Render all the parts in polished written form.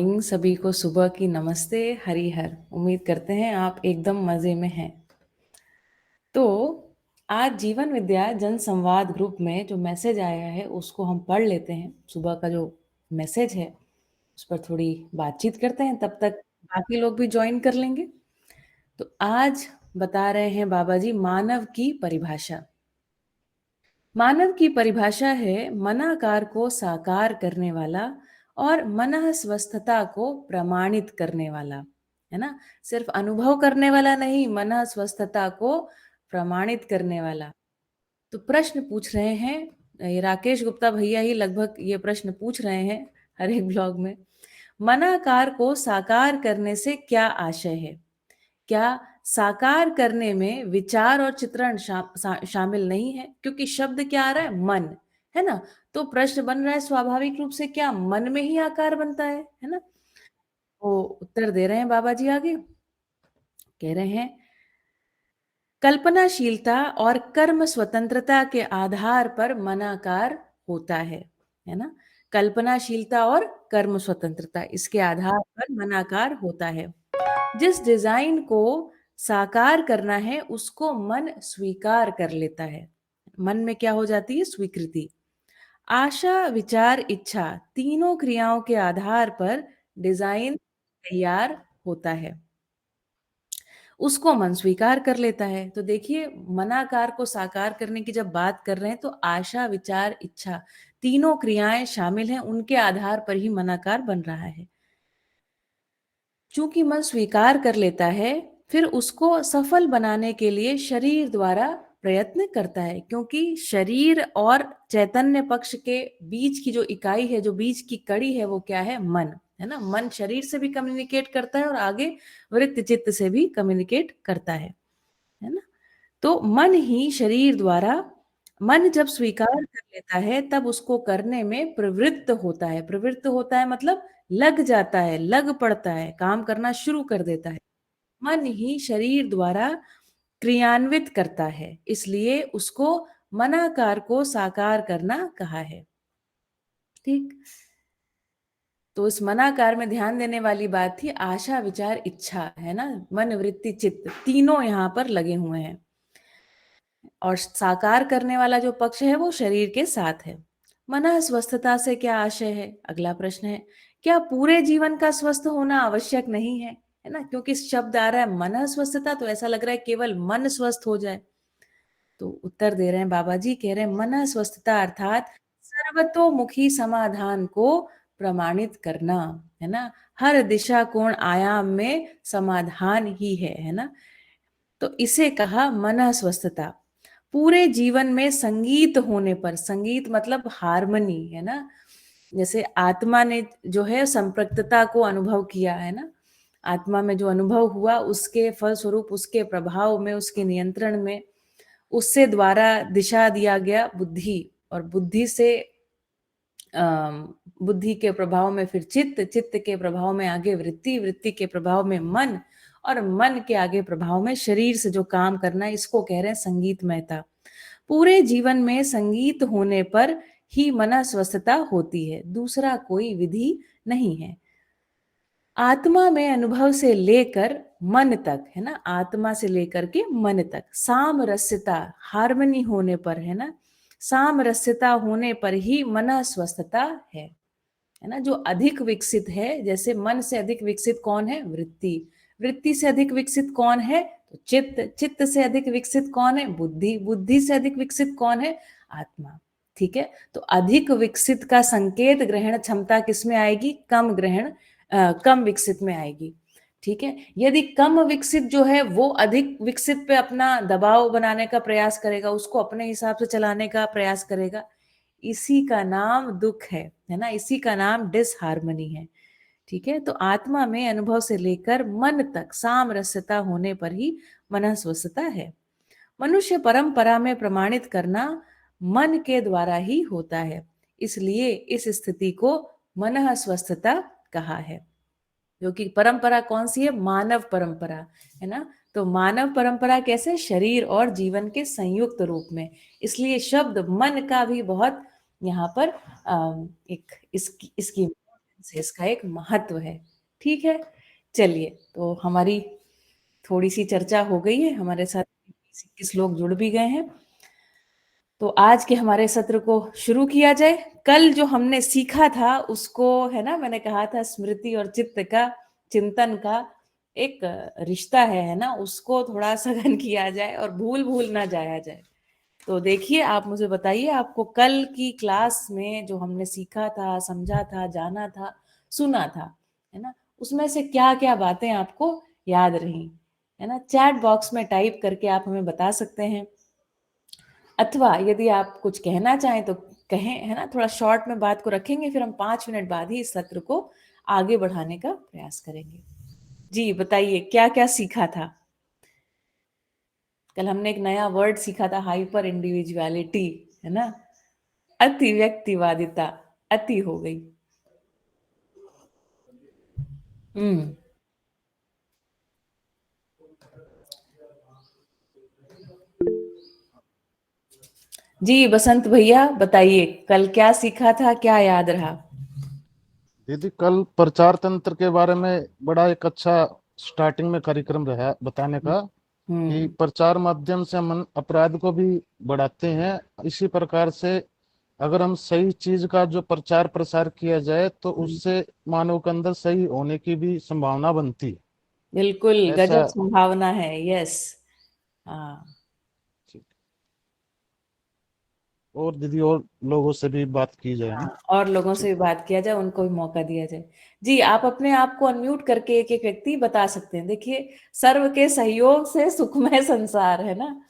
सभी को सुबह की नमस्ते, हरिहर। उम्मीद करते हैं आप एकदम मज़े में हैं। तो आज जीवन विद्या जन संवाद ग्रुप में जो मैसेज आया है, उसको हम पढ़ लेते हैं। सुबह का जो मैसेज है, उस पर थोड़ी बातचीत करते हैं, तब तक बाकी लोग भी जॉइन कर लेंगे। तो आज बता रहे हैं बाबा जी मानव की परिभाषा। मानव की परिभाषा है मनाकार को साकार करने वाला और मनः स्वस्थता को प्रमाणित करने वाला। है ना? सिर्फ अनुभव करने वाला नहीं, मनः स्वस्थता को प्रमाणित करने वाला। तो प्रश्न पूछ रहे हैं, ये राकेश गुप्ता भैया ही लगभग ये प्रश्न पूछ रहे हैं हर एक ब्लॉग में। मनाकार को साकार करने से क्या आशय है? क्या साकार करने में विचार और चित्रण शामिल नहीं है? क्योंकि शब्द क्या आ रहा है? मन। है ना? तो प्रश्न बन रहा है स्वाभाविक रूप से, क्या मन में ही आकार बनता है ना? तो उत्तर दे रहे हैं बाबा जी आगे। कह रहे हैं कल्पनाशीलता और कर्म स्वतंत्रता के आधार पर मनाकार होता है ना? कल्पनाशीलता और कर्म स्वतंत्रता, इसके आधार पर मनाकार होता है। जिस डिजाइन को साकार करना है उसको मन स्वीकार कर लेता है। मन में क्या हो जाती है? स्वीकृति। आशा, विचार, इच्छा, तीनों क्रियाओं के आधार पर डिजाइन तैयार होता है, उसको मन स्वीकार कर लेता है। तो देखिए, मनाकार को साकार करने की जब बात कर रहे हैं तो आशा, विचार, इच्छा, तीनों क्रियाएं शामिल हैं, उनके आधार पर ही मनाकार बन रहा है। चूंकि मन स्वीकार कर लेता है, फिर उसको सफल बनाने के लिए शरीर द्वारा प्रयत्न करता है, क्योंकि शरीर और चैतन्य पक्ष के बीच की जो इकाई है, जो बीच की कड़ी है, वो क्या है? मन। है ना? मन शरीर से भी कम्युनिकेट करता है और आगे वृत्त चित्त से भी कम्युनिकेट करता है ना? तो मन ही शरीर द्वारा, मन जब स्वीकार कर लेता है तब उसको करने में प्रवृत्त होता है। प्रवृत्त होता है मतलब लग जाता है, लग पड़ता है, काम करना शुरू कर देता है। मन ही शरीर द्वारा क्रियान्वित करता है, इसलिए उसको मनाकार को साकार करना कहा है। ठीक। तो इस मनाकार में ध्यान देने वाली बात थी आशा, विचार, इच्छा। है ना? मन, वृत्ति, चित्त, तीनों यहाँ पर लगे हुए हैं। और साकार करने वाला जो पक्ष है वो शरीर के साथ है। मन स्वस्थता से क्या आशय है? अगला प्रश्न है, क्या पूरे जीवन का स्वस्थ होना आवश्यक नहीं है ना? क्योंकि शब्द आ रहा है मन स्वस्थता, तो ऐसा लग रहा है केवल मन स्वस्थ हो जाए। तो उत्तर दे रहे हैं बाबा जी, कह रहे हैं मन स्वस्थता अर्थात सर्वतोमुखी समाधान को प्रमाणित करना। है ना? हर दिशा कोण आयाम में समाधान ही है ना? तो इसे कहा मन स्वस्थता। पूरे जीवन में संगीत होने पर, संगीत मतलब हारमनी। है ना? जैसे आत्मा ने जो है संपृक्तता को अनुभव किया, है ना? आत्मा में जो अनुभव हुआ, उसके फलस्वरूप, उसके प्रभाव में, उसके नियंत्रण में, उससे द्वारा दिशा दिया गया बुद्धि, और बुद्धि से बुद्धि के प्रभाव में फिर चित्त, चित्त के प्रभाव में आगे वृत्ति, वृत्ति के प्रभाव में मन, और मन के आगे प्रभाव में शरीर से जो काम करना है, इसको कह रहे हैं संगीतमयता। पूरे जीवन में संगीत होने पर ही मन स्वस्थता होती है, दूसरा कोई विधि नहीं है। आत्मा में अनुभव से लेकर मन तक, है ना? आत्मा से लेकर के मन तक सामरस्यता, हार्मनी होने पर, है ना? सामरस्यता होने पर ही मन स्वस्थता है ना? जो अधिक विकसित है, जैसे मन से अधिक विकसित कौन है? वृत्ति। वृत्ति से अधिक विकसित कौन है? तो चित्त। चित्त से अधिक विकसित कौन है? बुद्धि। बुद्धि से अधिक विकसित कौन है? आत्मा। ठीक है? तो अधिक विकसित का संकेत ग्रहण क्षमता किसमें आएगी? कम विकसित में आएगी। ठीक है? यदि कम विकसित जो है वो अधिक विकसित पे अपना दबाव बनाने का प्रयास करेगा, उसको अपने हिसाब से चलाने का प्रयास करेगा, इसी का नाम दुख है ना? इसी का नाम डिसहार्मनी है। ठीक है? तो आत्मा में अनुभव से लेकर मन तक सामरस्यता होने पर ही मन स्वस्थता है। मनुष्य परंपरा में प्रमाणित करना मन के द्वारा ही होता है, इसलिए इस स्थिति को मन स्वस्थता कहा है। क्योंकि परंपरा कौन सी है? मानव परंपरा। है ना? तो मानव परंपरा कैसे? शरीर और जीवन के संयुक्त रूप में। इसलिए शब्द मन का भी बहुत यहाँ पर एक इसकी इसकी से इसका एक महत्व है। ठीक है, चलिए तो हमारी थोड़ी सी चर्चा हो गई है, हमारे साथ 21 लोग जुड़ भी गए हैं। तो आज के हमारे सत्र को शुरू किया जाए। कल जो हमने सीखा था उसको, है ना, मैंने कहा था स्मृति और चित्त का, चिंतन का एक रिश्ता है ना, उसको थोड़ा सघन किया जाए और भूल भूल ना जाया जाए। तो देखिए, आप मुझे बताइए, आपको कल की क्लास में जो हमने सीखा था, समझा था, जाना था, सुना था, है ना, उसमें से क्या क्या बातें आपको याद रही, है ना? चैट बॉक्स में टाइप करके आप हमें बता सकते हैं, अथवा यदि आप कुछ कहना चाहें तो कहें, है ना? थोड़ा शॉर्ट में बात को रखेंगे, फिर हम 5 मिनट बाद ही इस सत्र को आगे बढ़ाने का प्रयास करेंगे। जी बताइए, क्या क्या सीखा था? कल हमने एक नया वर्ड सीखा था, हाइपर इंडिविजुअलिटी, है ना? अति व्यक्तिवादिता, अति हो गई। हम्म। जी बसंत भैया बताइए, कल क्या सीखा था, क्या याद रहा? दीदी कल प्रचार तंत्र के बारे में बड़ा एक अच्छा स्टार्टिंग में कार्यक्रम रहा बताने का, कि हम्म। प्रचार माध्यम से हम अपराध को भी बढ़ाते हैं। इसी प्रकार से अगर हम सही चीज का जो प्रचार प्रसार किया जाए तो उससे मानव के अंदर सही होने की भी संभावना बनती है। बिल्कुल ऐसा। गजब संभावना है, यस। हाँ। और दीदी और लोगों से भी बात की जाए हाँ, ना। और लोगों से ठीक। भी बात किया जाए, उनको भी मौका दिया जाए। जी, आप अपने आप को अनम्यूट करके एक एक व्यक्ति बता सकते हैं। देखिए, सर्व के सहयोग से सुखमय संसार, है ना?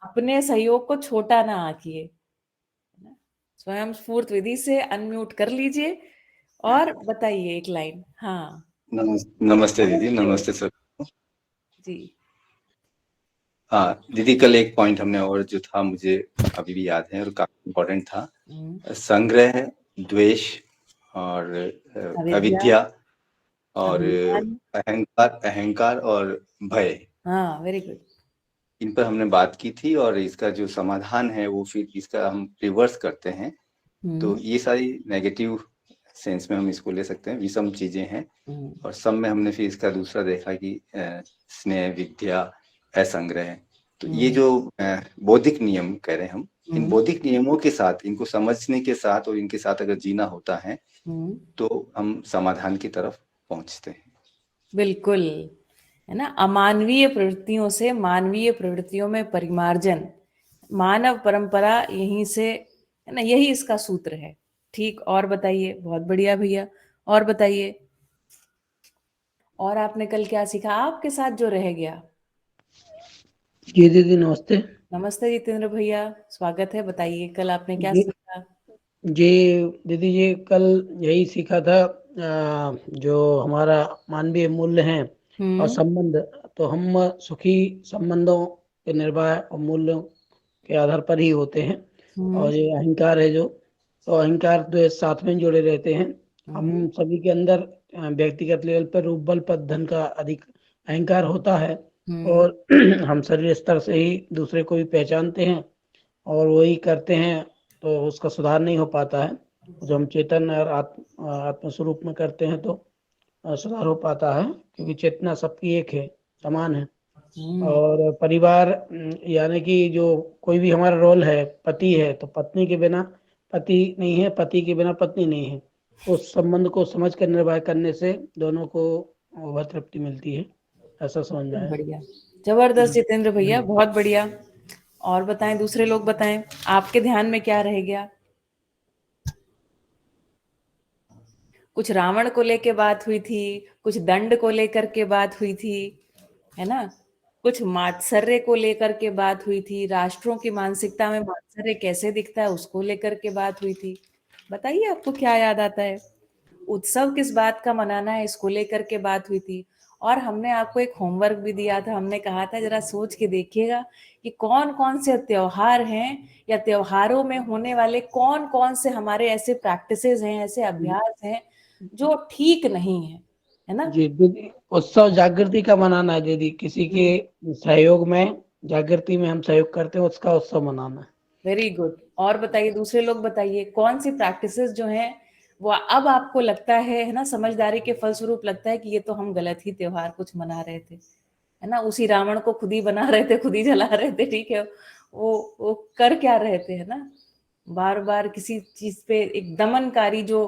अपने सहयोग को छोटा ना आंकिए, है ना? स्वयं स्फूर्त विधि से अनम्यूट कर लीजिए और बताइए एक लाइन। हाँ। नमस्ते दीदी, नमस्ते। नमस्ते सर। जी। हाँ दीदी, कल एक पॉइंट हमने और जो था मुझे अभी भी याद है और काफी इम्पोर्टेंट था। संग्रह, द्वेष और अविद्या, अविद्या और अभिमान। अहंकार और भय, हाँ, वेरी गुड। इन पर हमने बात की थी। और इसका जो समाधान है वो फिर इसका हम रिवर्स करते हैं। तो ये सारी नेगेटिव सेंस में हम इसको ले सकते हैं, विषम चीजें हैं। और सब में हमने फिर इसका दूसरा देखा कि स्नेह, विद्या, असंग्रह। तो ये जो बौद्धिक नियम कह रहे हैं हम, इन बौद्धिक नियमों के साथ, इनको समझने के साथ और इनके साथ अगर जीना होता है तो हम समाधान की तरफ पहुंचते हैं। बिल्कुल, है ना? अमानवीय प्रवृत्तियों से मानवीय प्रवृत्तियों में परिमार्जन, मानव परंपरा यहीं से, है ना? यही इसका सूत्र है। ठीक, और बताइए। बहुत बढ़िया भैया, और बताइए। और आपने कल क्या सीखा, आपके साथ जो रह गया? जी दीदी नमस्ते। नमस्ते जितेंद्र भैया, स्वागत है। बताइए, कल आपने क्या जी सीखा? जी दीदी, ये कल यही सीखा था, जो हमारा मानवीय मूल्य हैं और संबंध, तो हम सुखी संबंधों के निर्वाह और मूल्यों के आधार पर ही होते हैं। और ये अहंकार है जो, तो अहंकार तो साथ में जुड़े रहते हैं। हम सभी के अंदर व्यक्तिगत लेवल पर रूप बल पद धन का अधिक अहंकार होता है। और हम शरीर स्तर से ही दूसरे को भी पहचानते हैं और वही करते हैं, तो उसका सुधार नहीं हो पाता है। जो हम चेतन और आत्म स्वरूप में करते हैं तो सुधार हो पाता है, क्योंकि चेतना सबकी एक है, समान है। और परिवार यानी कि जो कोई भी हमारा रोल है, पति है तो पत्नी के बिना पति नहीं है, पति के बिना पत्नी नहीं है। उस संबंध को समझ कर निर्वाह करने से दोनों को वह तृप्ति मिलती है, ऐसा समझ में आया। बढ़िया, जबरदस्त जितेंद्र भैया, बहुत बढ़िया। और बताएं, दूसरे लोग बताएं, आपके ध्यान में क्या रह गया? कुछ रावण को लेके बात हुई थी, कुछ दंड को लेकर के बात हुई थी, है ना? कुछ मात्सर्य को लेकर के बात हुई थी, राष्ट्रों की मानसिकता में मात्सर्य कैसे दिखता है उसको लेकर के बात हुई थी। बताइए, आपको क्या याद आता है? उत्सव किस बात का मनाना है, इसको लेकर के बात हुई थी। और हमने आपको एक होमवर्क भी दिया था, हमने कहा था जरा सोच के देखिएगा कि कौन कौन से त्योहार हैं या त्योहारों में होने वाले कौन कौन से हमारे ऐसे प्रैक्टिसेस हैं, ऐसे अभ्यास हैं जो ठीक नहीं है ना? जी दीदी, उत्सव जागृति का मनाना है दीदी, किसी के सहयोग में, जागृति में हम सहयोग करते हैं, उसका उत्सव मनाना है। Very good. और बताइए, दूसरे लोग बताइए, कौन सी प्रैक्टिसेस जो हैं वो अब आपको लगता है ना, समझदारी के फलस्वरूप लगता है कि ये तो हम गलत ही त्योहार कुछ मना रहे थे, है ना, उसी रावण को खुद ही बना रहे थे, खुद ही जला रहे थे, ठीक है, वो कर क्या रहे थे, है ना, बार बार किसी चीज पे एक दमनकारी जो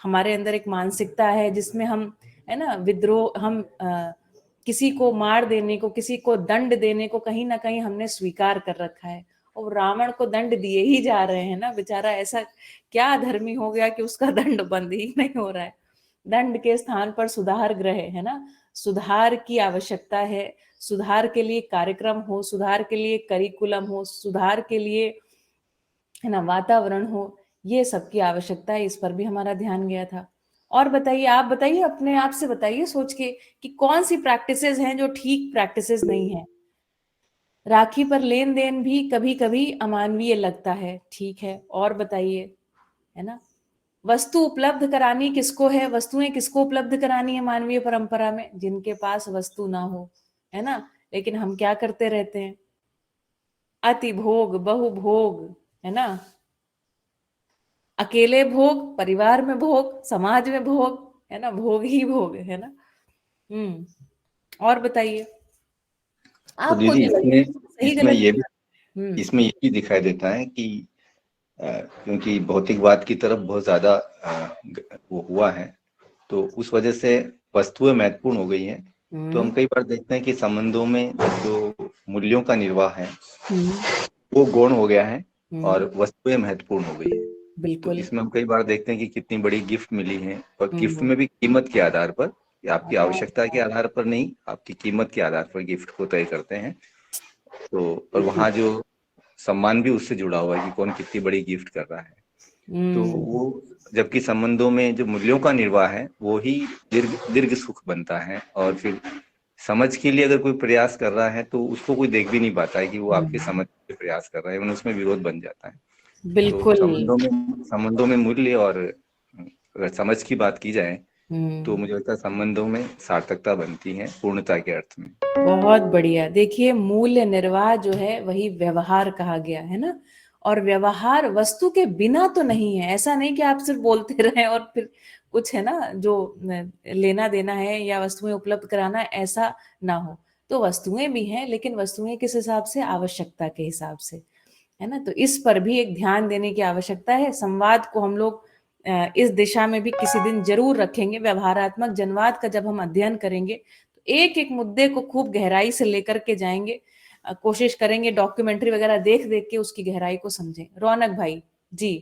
हमारे अंदर एक मानसिकता है, जिसमें हम, है ना, विद्रोह, हम किसी को मार देने को, किसी को दंड देने को कहीं ना कहीं हमने स्वीकार कर रखा है, और रावण को दंड दिए ही जा रहे हैं ना, बेचारा ऐसा क्या धर्मी हो गया कि उसका दंड बंद ही नहीं हो रहा है। दंड के स्थान पर सुधार ग्रह, है ना, सुधार की आवश्यकता है, सुधार के लिए कार्यक्रम हो, सुधार के लिए करिकुलम हो, सुधार के लिए, है ना, वातावरण हो, ये सब की आवश्यकता है। इस पर भी हमारा ध्यान गया था। और बताइए, आप बताइए, अपने आप से बताइए सोच के कि कौन सी प्रैक्टिसेस हैं जो ठीक प्रैक्टिसेस नहीं है। राखी पर लेन देन भी कभी कभी अमानवीय लगता है, ठीक है, और बताइए, है ना, वस्तु उपलब्ध करानी किसको है, वस्तुएं किसको उपलब्ध करानी है मानवीय परंपरा में, जिनके पास वस्तु ना हो, है ना, लेकिन हम क्या करते रहते हैं, अति भोग, बहुभोग, है ना, अकेले भोग, परिवार में भोग, समाज में भोग, है ना, भोग ही भोग, है ना। और बताइए, तो आपको दीदी जो लगे इसमें सही इसमें गलत ये की भी बात। इसमें ये भी दिखाई देता है कि क्योंकि भौतिकवाद की तरफ बहुत ज्यादा वो हुआ है, तो उस वजह से वस्तुएं महत्वपूर्ण हो गई हैं। तो हम कई बार देखते हैं कि संबंधों में जो मूल्यों का निर्वाह है वो गौण हो गया है और वस्तुएं महत्वपूर्ण हो गई है। तो बिल्कुल। इसमें हम कई बार देखते हैं कि कितनी बड़ी गिफ्ट मिली है, और गिफ्ट हम्म में भी कीमत के आधार पर, या आपकी आवश्यकता के आधार पर नहीं, आपकी कीमत के आधार पर गिफ्ट को तय करते हैं। तो और बिल्कुल। वहाँ जो सम्मान भी उससे जुड़ा हुआ है कि कौन कितनी बड़ी गिफ्ट कर रहा है। तो वो, जबकि संबंधों में जो मूल्यों का निर्वाह है वो ही दीर्घ दीर्घ सुख बनता है, और फिर समझ के लिए अगर कोई प्रयास कर रहा है तो उसको कोई देख भी नहीं पाता है कि वो आपके समझ के प्रयास कर रहा है, उसमें विरोध बन जाता है। तो बिल्कुल। संबंधों में मूल्य और अगर समझ की बात की जाए तो हम्म मुझे लगता है संबंधों में सार्थकता बनती है पूर्णता के अर्थ में। बहुत बढ़िया। देखिए, मूल्य निर्वाह जो है वही व्यवहार कहा गया है ना, और व्यवहार वस्तु के बिना तो नहीं है। ऐसा नहीं कि आप सिर्फ बोलते रहें और फिर कुछ, है ना, जो लेना देना है या वस्तुएं उपलब्ध कराना है, ऐसा ना हो। तो वस्तुएं भी हैं, लेकिन वस्तुएं किस हिसाब से, आवश्यकता के हिसाब से, है ना। तो इस पर भी एक ध्यान देने की आवश्यकता है। संवाद को हम लोग इस दिशा में भी किसी दिन जरूर रखेंगे। व्यवहारात्मक जनवाद का जब हम अध्ययन करेंगे तो एक एक मुद्दे को खूब गहराई से लेकर के जाएंगे, कोशिश करेंगे डॉक्यूमेंट्री वगैरह देख देख के उसकी गहराई को समझें। रौनक भाई जी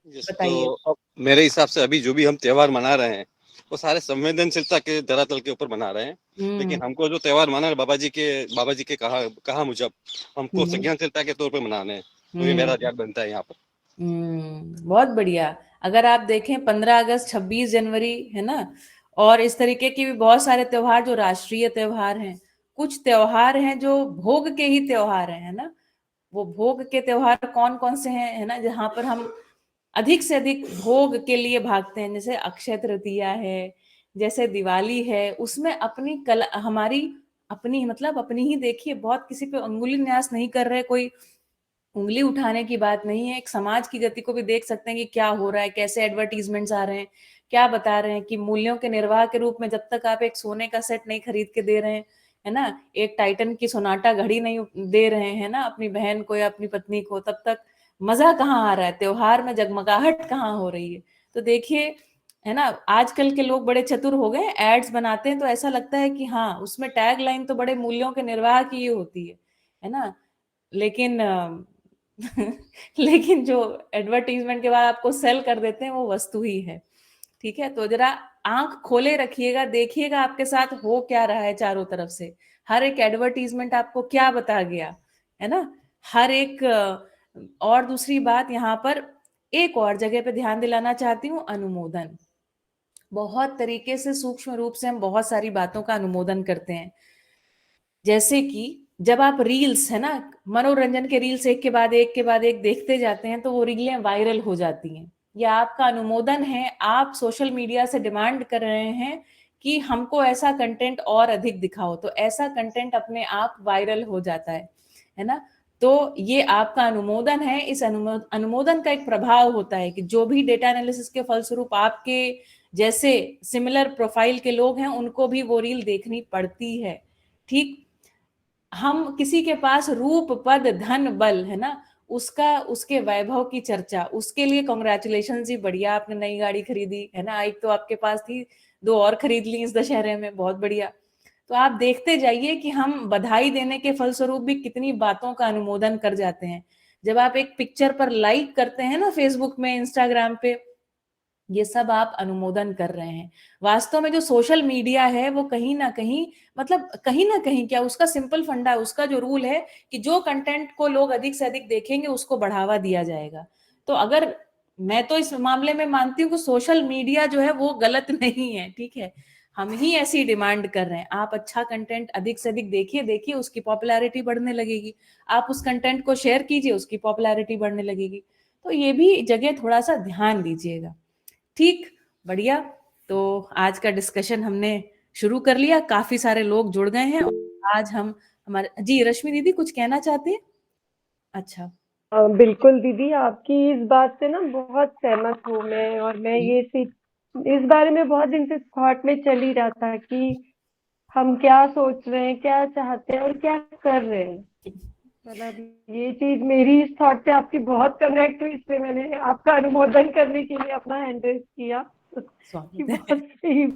बताइए। तो अब मेरे हिसाब से अभी जो भी हम त्योहार मना रहे हैं वो सारे संवेदनशीलता के धरातल के ऊपर मना रहे हैं, लेकिन हमको जो त्योहार मना है बाबा जी के कहा मुजब हमको संज्ञानशीलता के तौर पर मनाने हैं। तो ये मेरा याद बनता है यहाँ पर। बहुत बढ़िया। अगर आप देखें 15 अगस्त, 26 जनवरी, है ना, और इस तरीके की भी बहुत सारे त्योहार जो राष्ट्रीय त्योहार हैं। कुछ त्योहार हैं जो भोग के ही त्योहार हैं, है ना। वो भोग के त्योहार कौन कौन से हैं, है ना, जहां पर हम अधिक से अधिक भोग के लिए भागते हैं, जैसे अक्षय तृतीया है, जैसे दिवाली है। उसमें अपनी कला, हमारी अपनी, मतलब अपनी ही, देखिए, बहुत किसी पे अंगुली न्यास नहीं कर रहे, कोई उंगली उठाने की बात नहीं है। एक समाज की गति को भी देख सकते हैं कि क्या हो रहा है, कैसे एडवर्टीजमेंट्स आ रहे हैं, क्या बता रहे हैं कि मूल्यों के निर्वाह के रूप में जब तक आप एक सोने का सेट नहीं खरीद के दे रहे हैं, है ना, एक टाइटन की सोनाटा घड़ी नहीं दे रहे हैं ना अपनी बहन को या अपनी पत्नी को, तब तक मजा कहाँ आ रहा है, त्योहार में जगमगाहट कहाँ हो रही है। तो देखिए, है ना, आजकल के लोग बड़े चतुर हो गए, एड्स बनाते हैं तो ऐसा लगता है कि हाँ, उसमें टैग लाइन तो बड़े मूल्यों के निर्वाह की ही होती है ना, लेकिन लेकिन जो एडवर्टीजमेंट के बाद आपको सेल कर देते हैं वो वस्तु ही है। ठीक है, तो जरा आंख खोले रखिएगा, देखिएगा आपके साथ हो क्या रहा है चारों तरफ से। हर एक एडवर्टीजमेंट आपको क्या बता गया, है ना, हर एक। और दूसरी बात, यहाँ पर एक और जगह पे ध्यान दिलाना चाहती हूँ, अनुमोदन। बहुत तरीके से, सूक्ष्म रूप से हम बहुत सारी बातों का अनुमोदन करते हैं। जैसे कि जब आप रील्स, है ना, मनोरंजन के रील्स एक के बाद एक के बाद एक देखते जाते हैं तो वो रीलें वायरल हो जाती हैं। या आपका अनुमोदन है, आप सोशल मीडिया से डिमांड कर रहे हैं कि हमको ऐसा कंटेंट और अधिक दिखाओ, तो ऐसा कंटेंट अपने आप वायरल हो जाता है ना। तो ये आपका अनुमोदन है। इस अनुमोदन का एक प्रभाव होता है कि जो भी डेटा एनालिसिस के फलस्वरूप आपके जैसे सिमिलर प्रोफाइल के लोग हैं उनको भी वो रील देखनी पड़ती है। ठीक, हम किसी के पास रूप पद धन बल है ना, उसका उसके वैभव की चर्चा, उसके लिए कांग्रेचुलेशन जी, बढ़िया आपने नई गाड़ी खरीदी है ना, एक तो आपके पास थी, 2 और खरीद ली इस दशहरे में, बहुत बढ़िया। तो आप देखते जाइए कि हम बधाई देने के फलस्वरूप भी कितनी बातों का अनुमोदन कर जाते हैं। जब आप एक पिक्चर पर लाइक करते हैं ना फेसबुक में, इंस्टाग्राम पे, ये सब आप अनुमोदन कर रहे हैं। वास्तव में जो सोशल मीडिया है वो कहीं ना कहीं, मतलब कहीं ना कहीं क्या, उसका सिंपल फंडा, उसका जो रूल है कि जो कंटेंट को लोग अधिक से अधिक देखेंगे उसको बढ़ावा दिया जाएगा। तो अगर, मैं तो इस मामले में मानती हूँ कि सोशल मीडिया जो है वो गलत नहीं है, ठीक है, हम ही ऐसी डिमांड कर रहे हैं। आप अच्छा कंटेंट अधिक से अधिक देखिए, देखिए उसकी पॉपुलैरिटी बढ़ने लगेगी। आप उस कंटेंट को शेयर कीजिए, उसकी पॉपुलैरिटी बढ़ने लगेगी। तो ये भी जगह थोड़ा सा ध्यान दीजिएगा। ठीक, बढ़िया। तो आज का डिस्कशन हमने शुरू कर लिया, काफी सारे लोग जुड़ गए हैं। और आज हम हमारे, जी रश्मि दीदी कुछ कहना चाहते हैं? अच्छा, बिल्कुल दीदी, आपकी इस बात से ना बहुत सहमत हूँ मैं। और मैं ये इस बारे में बहुत दिन से थॉट में चल ही रहा था कि हम क्या सोच रहे हैं, क्या चाहते हैं और क्या कर रहे हैं। मतलब ये चीज मेरी इस थॉट पे आपकी बहुत कनेक्ट हुई, इसलिए मैंने आपका अनुमोदन करने के लिए अपना हैंड रेज किया कि स्वागत है। बहुत सही।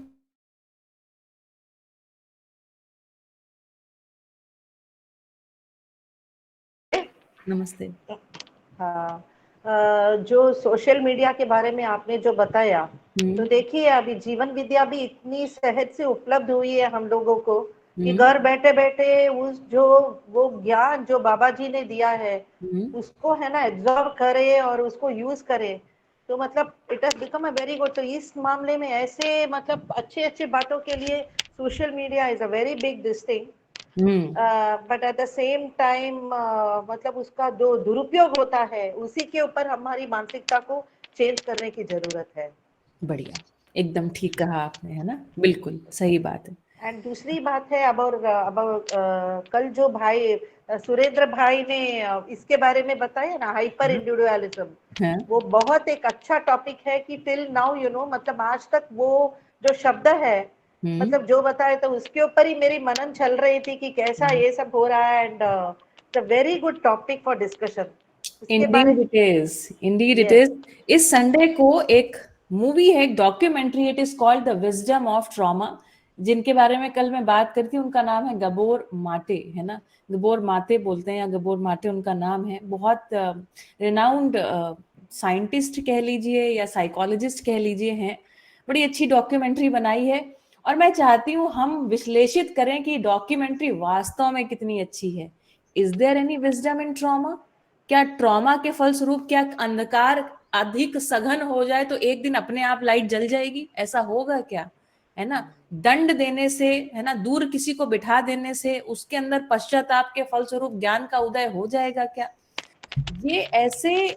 नमस्ते। हाँ, जो सोशल मीडिया के बारे में आपने जो बताया, तो देखिए अभी जीवन विद्या भी इतनी सहज से उपलब्ध हुई है हम लोगों को कि घर बैठे बैठे उस जो वो ज्ञान जो बाबा जी ने दिया है उसको है ना एब्जॉर्ब करे और उसको यूज करे। तो मतलब it has become a very good. तो इस मामले में ऐसे मतलब अच्छे अच्छे बातों के लिए social media is a very big this thing. But at the same time मतलब उसका जो दुरुपयोग होता है उसी के ऊपर हमारी मानसिकता को चेंज करने की जरूरत है। बढ़िया, एकदम ठीक कहा आपने, है ना, बिल्कुल सही बात है। एंड दूसरी बात है अब कल जो भाई सुरेंद्र भाई ने इसके बारे में बताया ना, हाइपर इंडिविजुअलिज्म, वो बहुत एक अच्छा टॉपिक है कि टिल नाउ यू नो, मतलब आज तक वो जो शब्द है मतलब जो बताए तो उसके ऊपर ही मेरी मनन चल रही थी कि कैसा ये सब हो रहा है। And it's a very good topic for discussion. Indeed it is. इस संडे को एक मूवी है, एक documentary, it is called the wisdom of trauma, जिनके बारे में कल मैं बात करती हूँ। उनका नाम है गबोर माटे, है ना, गबोर माटे बोलते हैं या गबोर माटे उनका नाम है। बहुत रिनाउंड साइंटिस्ट कह लीजिए या साइकोलॉजिस्ट कह लीजिए हैं। बड़ी अच्छी डॉक्यूमेंट्री बनाई है और मैं चाहती हूँ हम विश्लेषित करें कि डॉक्यूमेंट्री वास्तव में कितनी अच्छी है। Is there any wisdom in trauma? क्या ट्रॉमा के फलस्वरूप क्या अंधकार अधिक सघन हो जाए तो एक दिन अपने आप लाइट जल जाएगी? ऐसा होगा क्या? है ना, दंड देने से, है ना, दूर किसी को बिठा देने से उसके अंदर पश्चाताप के फलस्वरूप ज्ञान का उदय हो जाएगा क्या? ये ऐसे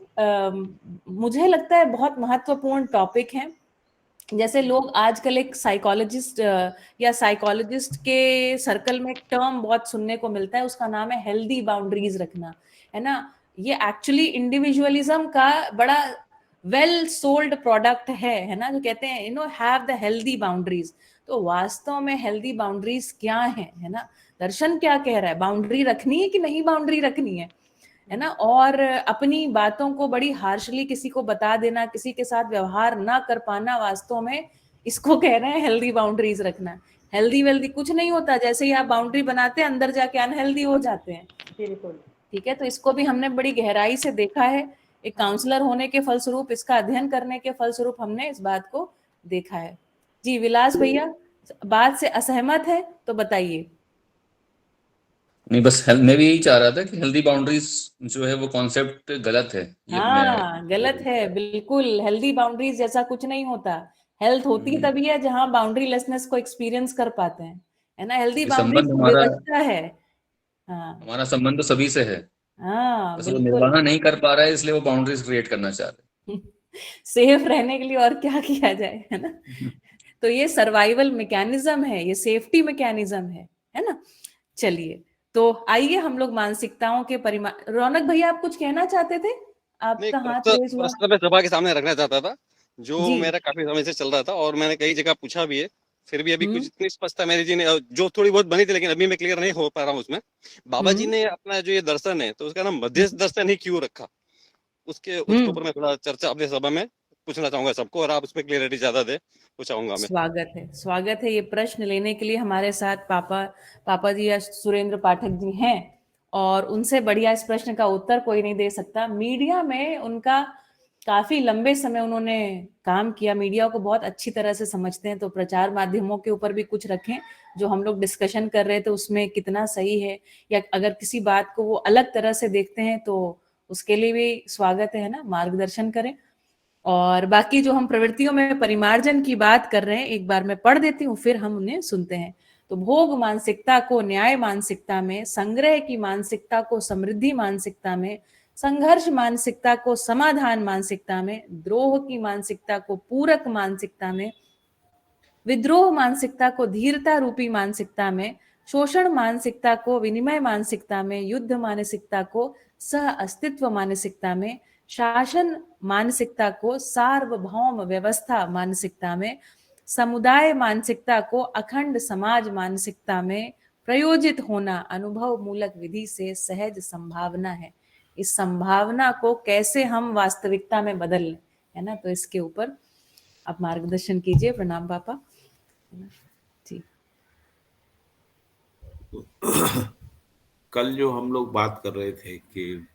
मुझे लगता है बहुत महत्वपूर्ण टॉपिक है। जैसे लोग आजकल एक साइकोलॉजिस्ट या साइकोलॉजिस्ट के सर्कल में एक टर्म बहुत सुनने को मिलता है, उसका नाम है हेल्दी बाउंड्रीज रखना, है ना। ये एक्चुअली इंडिविजुअलिज्म का बड़ा वेल सोल्ड प्रोडक्ट है ना, जो कहते हैं you know have the healthy boundaries. तो वास्तव में हेल्दी बाउंड्रीज क्या है ना, दर्शन क्या कह रहा है, बाउंड्री रखनी है कि नहीं बाउंड्री रखनी है ना। और अपनी बातों को बड़ी हार्शली किसी को बता देना, किसी के साथ व्यवहार ना कर पाना, वास्तव में इसको कह रहे हैं हेल्दी बाउंड्रीज रखना। हेल्दी वेल्दी कुछ नहीं होता, जैसे ही आप बाउंड्री बनाते हैं अंदर जाके अनहेल्दी हो जाते हैं। बिल्कुल ठीक है, तो इसको भी हमने बड़ी गहराई से देखा है। एक काउंसलर होने के फलस्वरूप, इसका अध्ययन करने के फलस्वरूप हमने इस बात को देखा है। जी विलास भैया, बात से असहमत है तो बताइए। नहीं, बस मैं भी यही चाह रहा था कि हेल्दी बाउंड्रीज जो है वो कॉन्सेप्ट गलत है। हाँ, गलत है बिल्कुल। हेल्दी बाउंड्रीज जैसा कुछ नहीं होता। हेल्थ होती तभी है जहां बाउंड्री लेसनेस को एक्सपीरियंस कर पाते हैं, है ना। हेल्दी बाउंड्रीज संबंध हमारा विवशता है। हाँ हमारा संबंध तो सभी से है, हाँ बस वो बिल्कुल। निर्वाह नहीं कर पा रहा है, इसलिए वो बाउंड्रीज क्रिएट करना चाह रहे सेफ रहने के लिए और क्या किया जाए, है ना। हैं। तो ये सर्वाइवल मैकेनिज्म है, ये सेफ्टी मैकेनिज्म है ना। चलिए, तो आइए हम लोग मानसिकताओं के परिमाण। रौनक भैया आप कुछ कहना चाहते थे, आपका हाथ रेज हुआ। प्रश्न मैं सभा के सामने रखना चाहता था, जो जी। मेरा काफी समय से चल रहा था और मैंने कई जगह पूछा भी है, फिर भी अभी कुछ हम्म इतनी स्पष्टता मेरी जी ने जो थोड़ी बहुत बनी थी, लेकिन अभी मैं क्लियर नहीं हो पा रहा हूँ उसमें। बाबा जी हम्म ने अपना जो ये दर्शन है, तो उसका नाम मध्यस्थ दर्शन ही क्यों रखा, उसके ऊपर मैं थोड़ा चर्चा अपने सभा में पूछना चाहूंगा सबको, और आप उसमें क्लियरिटी ज्यादा दे वो चाहूंगा मैं। स्वागत है ये प्रश्न लेने के लिए। हमारे साथ पापा जी या सुरेंद्र पाठक जी हैं, और उनसे बढ़िया इस प्रश्न का उत्तर कोई नहीं दे सकता। मीडिया में उनका काफी लंबे समय उन्होंने काम किया, मीडिया को बहुत अच्छी तरह से समझते हैं। तो प्रचार माध्यमों के ऊपर भी कुछ रखें, जो हम लोग डिस्कशन कर रहे थे उसमें कितना सही है, या अगर किसी बात को वो अलग तरह से देखते हैं तो उसके लिए भी स्वागत है ना, मार्गदर्शन करें। और बाकी जो हम प्रवृत्तियों में परिमार्जन की बात कर रहे हैं, एक बार मैं पढ़ देती हूँ, फिर हम उन्हें सुनते हैं। तो भोग मानसिकता को न्याय मानसिकता में, संग्रह की मानसिकता को समृद्धि मानसिकता में, संघर्ष मानसिकता को समाधान मानसिकता में, द्रोह की मानसिकता को पूरक मानसिकता में, विद्रोह मानसिकता को धीरता रूपी मानसिकता में, शोषण मानसिकता को विनिमय मानसिकता में, युद्ध मानसिकता को सह अस्तित्व मानसिकता में, शासन मानसिकता को सार्वभौम व्यवस्था मानसिकता में, समुदाय मानसिकता को अखंड समाज मानसिकता में, प्रयोजित होना अनुभव मूलक विधि से सहज संभावना है। इस संभावना को कैसे हम वास्तविकता में बदल लें, है ना, तो इसके ऊपर आप मार्गदर्शन कीजिए। प्रणाम पापा जी। कल जो हम लोग बात कर रहे थे कि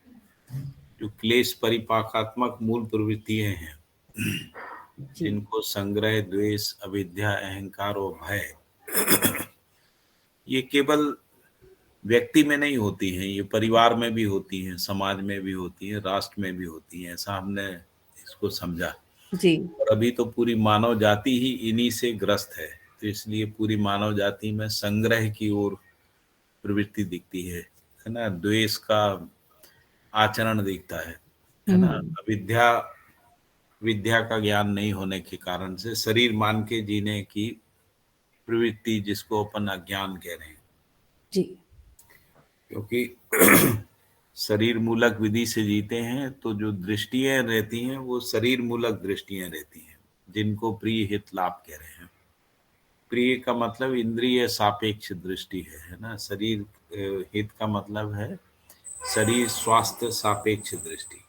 जो क्लेश परिपाकात्मक मूल प्रवृत्तियां हैं, जिनको संग्रह, द्वेष, अविद्या, अहंकार और भय, ये केवल व्यक्ति में नहीं होती हैं, ये परिवार में भी होती हैं, समाज में भी होती हैं, राष्ट्र में भी होती हैं। ऐसा हमने इसको समझा जी। और अभी तो पूरी मानव जाति ही इन्हीं से ग्रस्त है। तो इसलिए पूरी मानव जाति में संग्रह की ओर प्रवृत्ति दिखती है ना, द्वेष का आचरण दिखता है ना, विद्या का ज्ञान नहीं होने के कारण से शरीर मान के जीने की प्रवृत्ति, जिसको अपन अज्ञान कह रहे हैं जी। क्योंकि शरीर मूलक विधि से जीते हैं, तो जो दृष्टियां रहती हैं वो शरीर मूलक दृष्टियां रहती हैं, जिनको प्रिय हित लाभ कह रहे हैं। प्रिय का मतलब इंद्रिय सापेक्ष दृष्टि है ना। शरीर हित का मतलब है शरीर स्वास्थ्य सापेक्ष दृष्टि,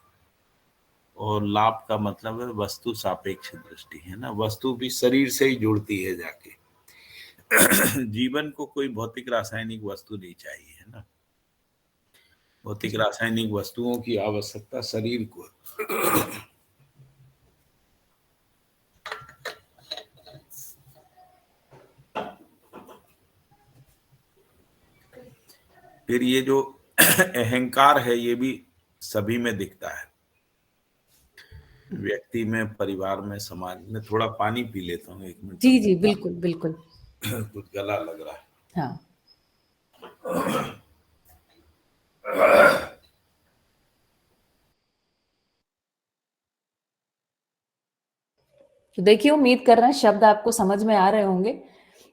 और लाभ का मतलब है वस्तु सापेक्ष दृष्टि, है ना। वस्तु भी शरीर से ही जुड़ती है जाके। जीवन को कोई भौतिक रासायनिक वस्तु नहीं चाहिए, है ना। भौतिक रासायनिक वस्तुओं की आवश्यकता शरीर को। फिर ये जो अहंकार है, ये भी सभी में दिखता है, व्यक्ति में, परिवार में, समाज में। थोड़ा पानी पी लेता हूँ, 1 मिनट। जी जी बिल्कुल बिल्कुल। कुछ गला लग रहा है। हाँ। तो देखिए, उम्मीद कर रहे हैं शब्द आपको समझ में आ रहे होंगे।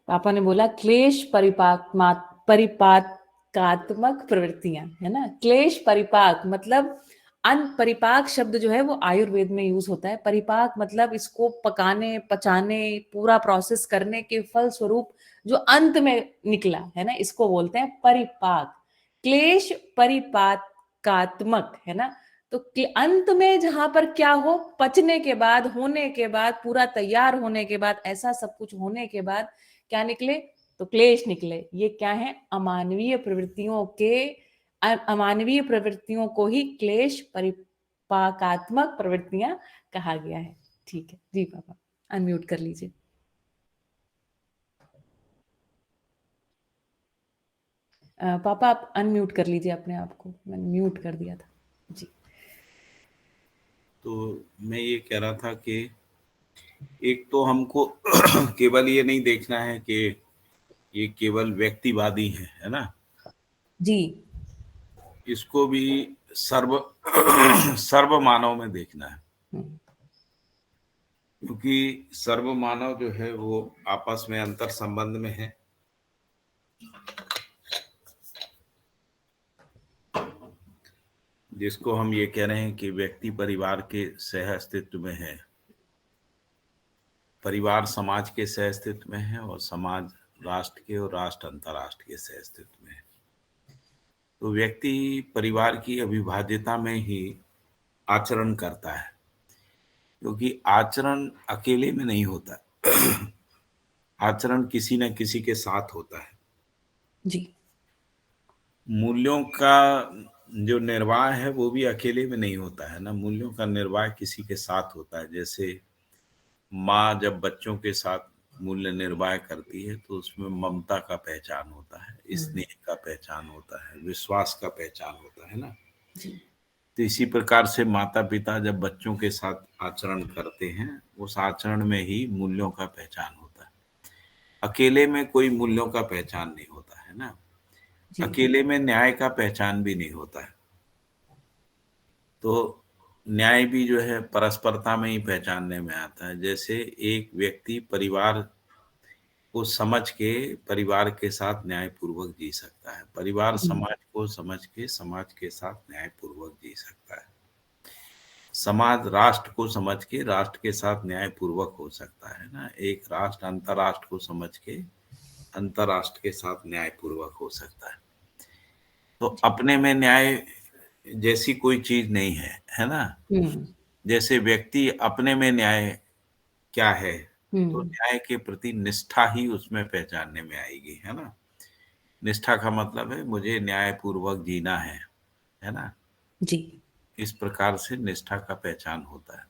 पापा ने बोला क्लेश परिपाकात्मक प्रवृत्तियां, है ना। क्लेश परिपाक मतलब परिपाक शब्द जो है वो आयुर्वेद में यूज होता है। परिपाक मतलब इसको पकाने, पचाने, पूरा प्रोसेस करने के फल स्वरूप जो अंत में निकला, है ना, इसको बोलते हैं परिपाक। क्लेश परिपाकात्मक, है ना। तो अंत में जहां पर क्या हो, पचने के बाद, होने के बाद, पूरा तैयार होने के बाद, ऐसा सब कुछ होने के बाद क्या निकले, तो क्लेश निकले। ये क्या है, अमानवीय प्रवृत्तियों को ही क्लेश परिपाकात्मक प्रवृत्तियां कहा गया है। ठीक है जी पापा, अनम्यूट कर लीजिए। पापा आप अनम्यूट कर लीजिए अपने आप को, मैंने म्यूट कर दिया था जी। तो मैं ये कह रहा था कि एक तो हमको केवल ये नहीं देखना है कि ये केवल व्यक्तिवादी है ना जी। इसको भी सर्व मानव में देखना है, क्योंकि सर्व मानव जो है वो आपस में अंतर संबंध में है। जिसको हम ये कह रहे हैं कि व्यक्ति परिवार के सह अस्तित्व में है, परिवार समाज के सह अस्तित्व में है, और समाज राष्ट्र के और राष्ट्र अंतर्राष्ट्र के सह अस्तित्व में है। तो व्यक्ति परिवार की अविभाज्यता में ही आचरण करता है, क्योंकि आचरण अकेले में नहीं होता, आचरण किसी न किसी के साथ होता है। जी। मूल्यों का जो निर्वाह है वो भी अकेले में नहीं होता है ना, मूल्यों का निर्वाह किसी के साथ होता है। जैसे माँ जब बच्चों के साथ मूल्य निर्वाह करती है तो उसमें ममता का पहचान होता है, स्नेह का पहचान होता है, विश्वास का पहचान होता है ना। तो इसी प्रकार से माता पिता जब बच्चों के साथ आचरण करते हैं, उस आचरण में ही मूल्यों का पहचान होता है। अकेले में कोई मूल्यों का पहचान नहीं होता है ना, अकेले में न्याय का पहचान भी नहीं होता है। तो न्याय भी जो है परस्परता में ही पहचानने में आता है। जैसे एक व्यक्ति परिवार को समझ के परिवार के साथ न्यायपूर्वक जी सकता है, परिवार समाज को समझ के समाज के साथ न्यायपूर्वक जी सकता है, समाज राष्ट्र को समझ के राष्ट्र के साथ न्यायपूर्वक हो सकता है ना, एक राष्ट्र अंतर्राष्ट्र को समझ के अंतर्राष्ट्र के साथ न्यायपूर्वक हो सकता है। तो अपने में न्याय जैसी कोई चीज नहीं है ना। जैसे व्यक्ति अपने में न्याय क्या है, तो न्याय के प्रति निष्ठा ही उसमें पहचानने में आएगी, है ना। निष्ठा का मतलब है मुझे न्यायपूर्वक जीना है ना जी। इस प्रकार से निष्ठा का पहचान होता है।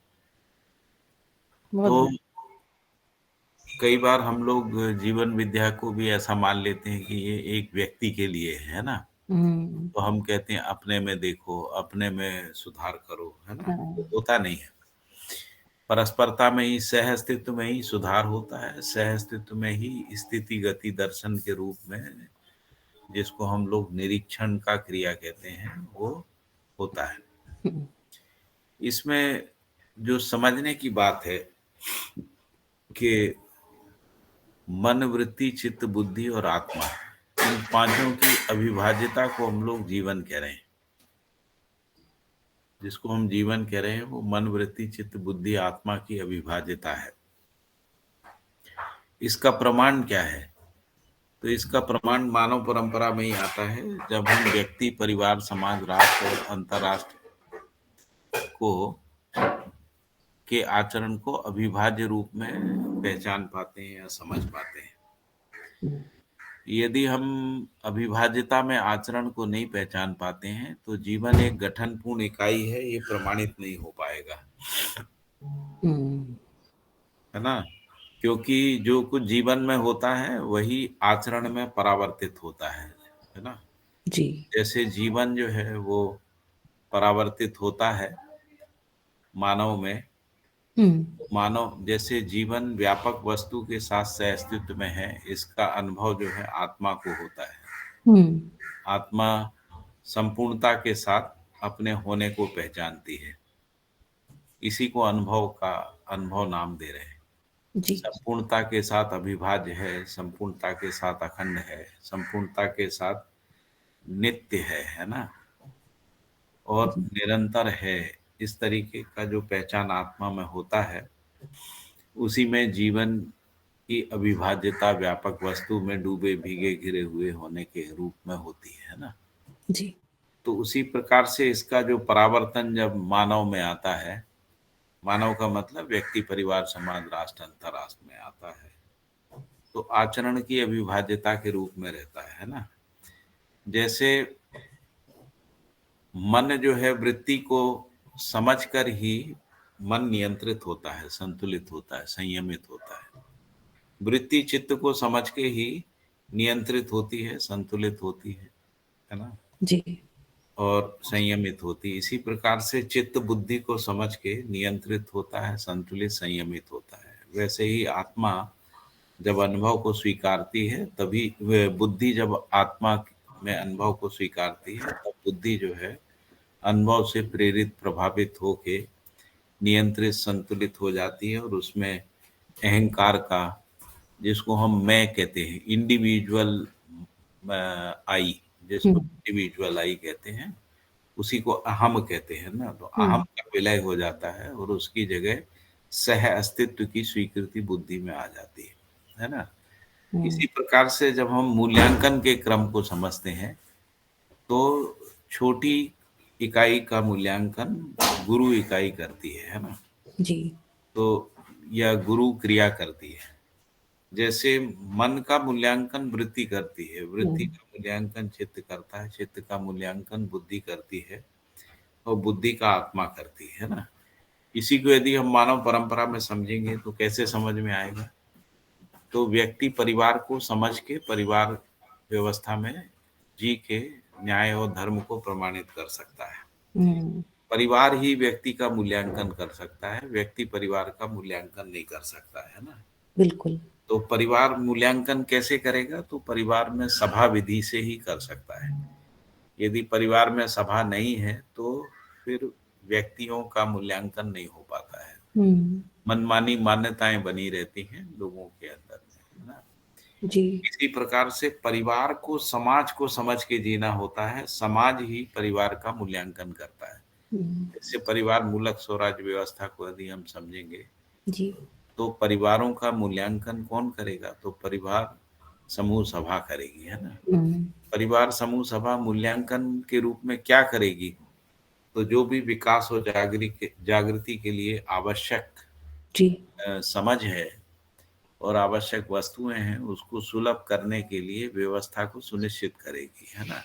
बहुत तो बढ़िया। कई बार हम लोग जीवन विद्या को भी ऐसा मान लेते हैं कि ये एक व्यक्ति के लिए है ना, तो हम कहते हैं अपने में देखो, अपने में सुधार करो, है ना। तो होता नहीं है, परस्परता में ही सह अस्तित्व में ही सुधार होता है, सह अस्तित्व में ही स्थिति गति दर्शन के रूप में, जिसको हम लोग निरीक्षण का क्रिया कहते हैं, वो होता है। इसमें जो समझने की बात है कि मन, वृत्ति, चित्त, बुद्धि और आत्मा, इन पांचों की अविभाज्यता को हम लोग जीवन कह रहे हैं। जिसको हम जीवन कह रहे हैं वो मन, वृत्ति, चित्त, बुद्धि, आत्मा की अविभाज्यता है। इसका प्रमाण क्या है? तो इसका प्रमाण मानव परंपरा में ही आता है। जब हम व्यक्ति, परिवार, समाज, राष्ट्र और अंतर्राष्ट्र को के आचरण को अविभाज्य रूप में पहचान पाते हैं या समझ पाते हैं। यदि हम अविभाज्यता में आचरण को नहीं पहचान पाते हैं तो जीवन एक गठनपूर्ण इकाई है, ये प्रमाणित नहीं हो पाएगा, है ना। क्योंकि जो कुछ जीवन में होता है वही आचरण में परावर्तित होता है ना। जी। जैसे जीवन जो है वो परावर्तित होता है मानव में, मानव जैसे जीवन व्यापक वस्तु के साथ सह अस्तित्व में है, इसका अनुभव जो है आत्मा को होता है। आत्मा संपूर्णता के साथ अपने होने को पहचानती है, इसी को अनुभव नाम दे रहे हैं। संपूर्णता के साथ अविभाज्य है, संपूर्णता के साथ अखंड है, संपूर्णता के साथ नित्य है ना, और निरंतर है। इस तरीके का जो पहचान आत्मा में होता है, उसी में जीवन की अविभाज्यता व्यापक वस्तु में डूबे भीगे घिरे हुए होने के रूप में होती है ना जी। तो उसी प्रकार से इसका जो परावर्तन जब मानव में आता है, मानव का मतलब व्यक्ति, परिवार, समाज, राष्ट्र, अंतर्राष्ट्र में आता है, तो आचरण की अविभाज्यता के रूप में रहता है ना। जैसे मन जो है वृत्ति को समझकर ही मन नियंत्रित होता है, संतुलित होता है, संयमित होता है। वृत्ति चित्त को समझ के ही नियंत्रित होती है, संतुलित होती है ना जी। और संयमित होती है। इसी प्रकार से चित्त बुद्धि को समझ के नियंत्रित होता है, संतुलित, संयमित होता है। वैसे ही आत्मा जब अनुभव को स्वीकारती है, तभी बुद्धि जब आत्मा में अनुभव को स्वीकारती है, तब बुद्धि जो है अनुभव से प्रेरित, प्रभावित होके नियंत्रित, संतुलित हो जाती है, और उसमें अहंकार का, जिसको हम मैं कहते हैं, इंडिविजुअल आई, जिसको इंडिविजुअल आई कहते हैं, उसी को अहम कहते हैं ना, तो अहम का विलय हो जाता है और उसकी जगह सह अस्तित्व की स्वीकृति बुद्धि में आ जाती है ना। इसी प्रकार से जब हम मूल्यांकन के क्रम को समझते हैं तो छोटी इकाई का मूल्यांकन गुरु इकाई करती है ना जी। तो यह गुरु क्रिया करती है। जैसे मन का मूल्यांकन वृत्ति करती है, वृत्ति का मूल्यांकन चित्त करता है, चित्त का मूल्यांकन बुद्धि करती है और बुद्धि का आत्मा करती है ना। इसी को यदि हम मानव परंपरा में समझेंगे तो कैसे समझ में आएगा? तो व्यक्ति परिवार को समझ के परिवार व्यवस्था में जी के न्याय और धर्म को प्रमाणित कर सकता है। परिवार ही व्यक्ति का मूल्यांकन कर सकता है, व्यक्ति परिवार का मूल्यांकन नहीं कर सकता है ना। बिल्कुल। तो परिवार मूल्यांकन कैसे करेगा? तो परिवार में सभा विधि से ही कर सकता है। यदि परिवार में सभा नहीं है तो फिर व्यक्तियों का मूल्यांकन नहीं हो पाता है। मनमानी मान्यताएं बनी रहती हैं लोगों के अंदर में, है ना। जी। इसी प्रकार से परिवार को समाज को समझ के जीना होता है, समाज ही परिवार का मूल्यांकन करता है। जैसे परिवार मूलक स्वराज्य व्यवस्था को यदि हम समझेंगे जी। तो परिवारों का मूल्यांकन कौन करेगा? तो परिवार समूह सभा करेगी, है ना। परिवार समूह सभा मूल्यांकन के रूप में क्या करेगी? तो जो भी विकास और जागृति के लिए आवश्यक समझ है और आवश्यक वस्तुएं हैं उसको सुलभ करने के लिए व्यवस्था को सुनिश्चित करेगी, है ना।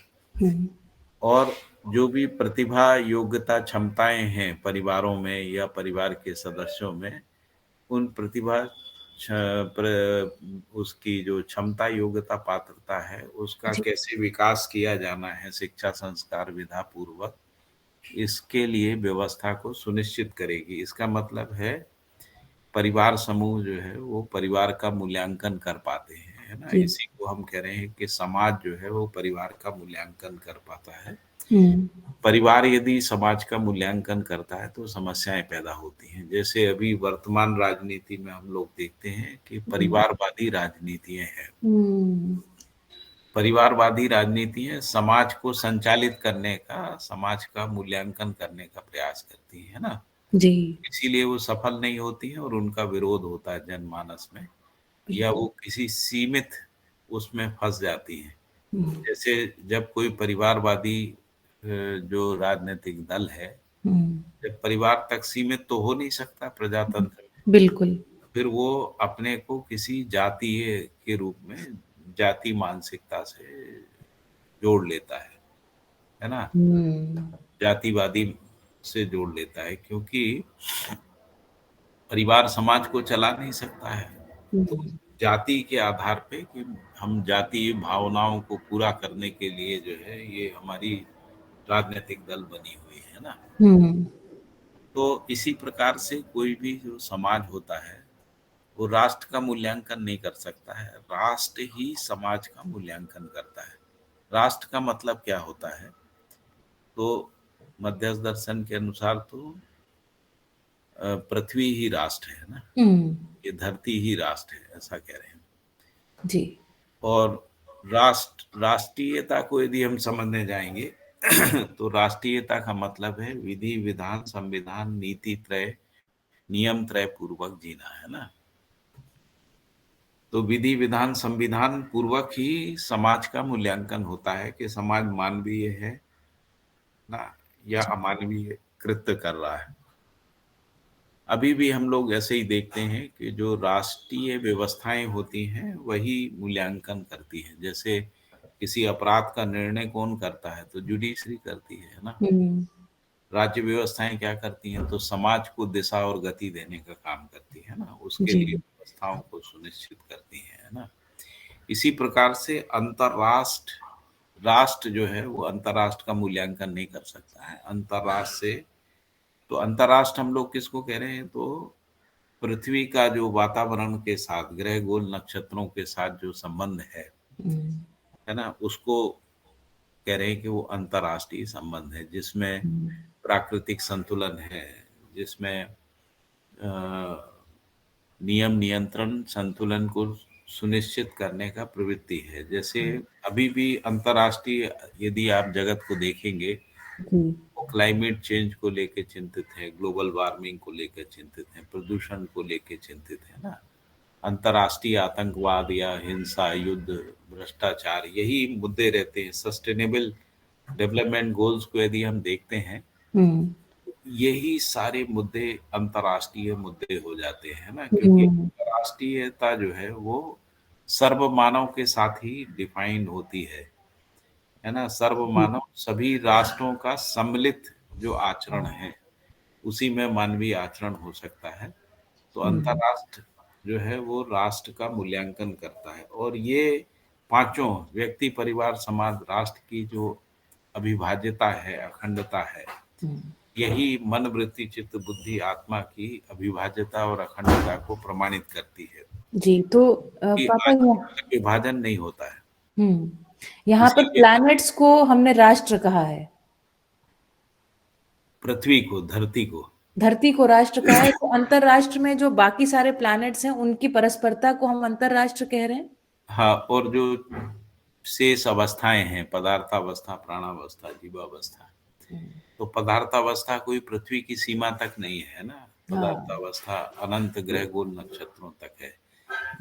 और जो भी प्रतिभा योग्यता क्षमताएं हैं परिवारों में या परिवार के सदस्यों में, उन प्रतिभा उसकी जो क्षमता योग्यता पात्रता है उसका कैसे विकास किया जाना है शिक्षा संस्कार विधा पूर्वक, इसके लिए व्यवस्था को सुनिश्चित करेगी। इसका मतलब है परिवार समूह जो है वो परिवार का मूल्यांकन कर पाते हैं, है ना। इसी को हम कह रहे हैं कि समाज जो है वो परिवार का मूल्यांकन कर पाता है। परिवार यदि समाज का मूल्यांकन करता है तो समस्याएं पैदा होती हैं। जैसे अभी वर्तमान राजनीति में हम लोग देखते हैं कि परिवारवादी राजनीतियां हैं। परिवारवादी राजनीतियां समाज को संचालित करने का, समाज का मूल्यांकन करने का प्रयास करती है ना जी। इसीलिए वो सफल नहीं होती है और उनका विरोध होता है जनमानस में, या वो किसी सीमित उसमें फंस जाती है। जैसे जब कोई परिवारवादी जो राजनीतिक दल है जब परिवार तक सीमित तो हो नहीं सकता प्रजातंत्र में, बिल्कुल। फिर वो अपने को किसी जातीय के रूप में जाति मानसिकता से जोड़ लेता है ना। जातिवादी से जोड़ लेता है क्योंकि परिवार समाज को चला नहीं सकता है। तो जाति के आधार पे कि हम जातीय भावनाओं को पूरा करने के लिए जो है ये हमारी राजनीतिक दल बनी हुई है ना। तो इसी प्रकार से कोई भी जो समाज होता है वो राष्ट्र का मूल्यांकन नहीं कर सकता है, राष्ट्र ही समाज का मूल्यांकन करता है। राष्ट्र का मतलब क्या होता है? तो मध्यस्थ दर्शन के अनुसार तो पृथ्वी ही राष्ट्र है ना, ये धरती ही राष्ट्र है, ऐसा कह रहे हैं जी। और राष्ट्रीयता को यदि हम समझने जाएंगे तो राष्ट्रीयता का मतलब है विधि विधान संविधान नीति त्रय नियम त्रय पूर्वक जीना, है ना। तो विधि विधान संविधान पूर्वक ही समाज का मूल्यांकन होता है कि समाज मानवीय है ना या अमानवीय कृत्य कर रहा है। अभी भी हम लोग ऐसे ही देखते हैं कि जो राष्ट्रीय व्यवस्थाएं होती हैं वही मूल्यांकन करती हैं। जैसे किसी अपराध का निर्णय कौन करता है? तो जुडिशरी करती है ना। राज्य व्यवस्थाएं क्या करती हैं? तो समाज को दिशा और गति देने का काम करती है ना, उसके लिए व्यवस्थाओं को सुनिश्चित करती है ना। इसी प्रकार से राष्ट्र जो है वो अंतरराष्ट्र का मूल्यांकन नहीं कर सकता है। अंतरराष्ट्र से तो अंतरराष्ट्र हम लोग किसको कह रहे हैं? तो पृथ्वी का जो वातावरण के साथ ग्रह गोल नक्षत्रों के साथ जो संबंध है ना, उसको कह रहे हैं कि वो अंतरराष्ट्रीय संबंध है जिसमें प्राकृतिक संतुलन है, जिसमें नियम नियंत्रण संतुलन को सुनिश्चित करने का प्रवृत्ति है। जैसे अभी भी अंतरराष्ट्रीय यदि आप जगत को देखेंगे वो क्लाइमेट चेंज को लेके चिंतित है, ग्लोबल वार्मिंग को लेकर चिंतित है, प्रदूषण को लेके चिंतित है ना, अंतर्राष्ट्रीय आतंकवाद या हिंसा, युद्ध, भ्रष्टाचार, यही मुद्दे रहते हैं। सस्टेनेबल डेवलपमेंट गोल्स को यदि हम देखते हैं, यही सारे मुद्दे अंतर्राष्ट्रीय मुद्दे हो जाते हैं ना, क्योंकि अंतर्राष्ट्रीयता जो है वो सर्वमानव के साथ ही डिफाइन होती है ना। सर्वमानव सभी राष्ट्रों का सम्मिलित जो आचरण है उसी में मानवीय आचरण हो सकता है। तो अंतर्राष्ट्र जो है वो राष्ट्र का मूल्यांकन करता है, और ये पांचों व्यक्ति, परिवार, समाज, राष्ट्र की जो अविभाज्यता है, अखंडता है, यही मन, वृत्ति, चित्त, बुद्धि, आत्मा की अविभाज्यता और अखंडता को प्रमाणित करती है जी। तो पापा विभाजन नहीं होता है। यहाँ पर प्लैनेट्स को हमने राष्ट्र कहा है, पृथ्वी को, धरती को राष्ट्र कहा है। तो अंतरराष्ट्र में जो बाकी सारे प्लैनेट्स हैं उनकी परस्परता को हम अंतरराष्ट्र कह रहे हैं। हाँ, और जो शेष अवस्थाएं हैं, पदार्थावस्था, प्राणावस्था, जीवावस्था, तो पदार्थावस्था कोई पृथ्वी की सीमा तक नहीं है ना। पदार्थावस्था अनंत ग्रह गोल नक्षत्रों तक है।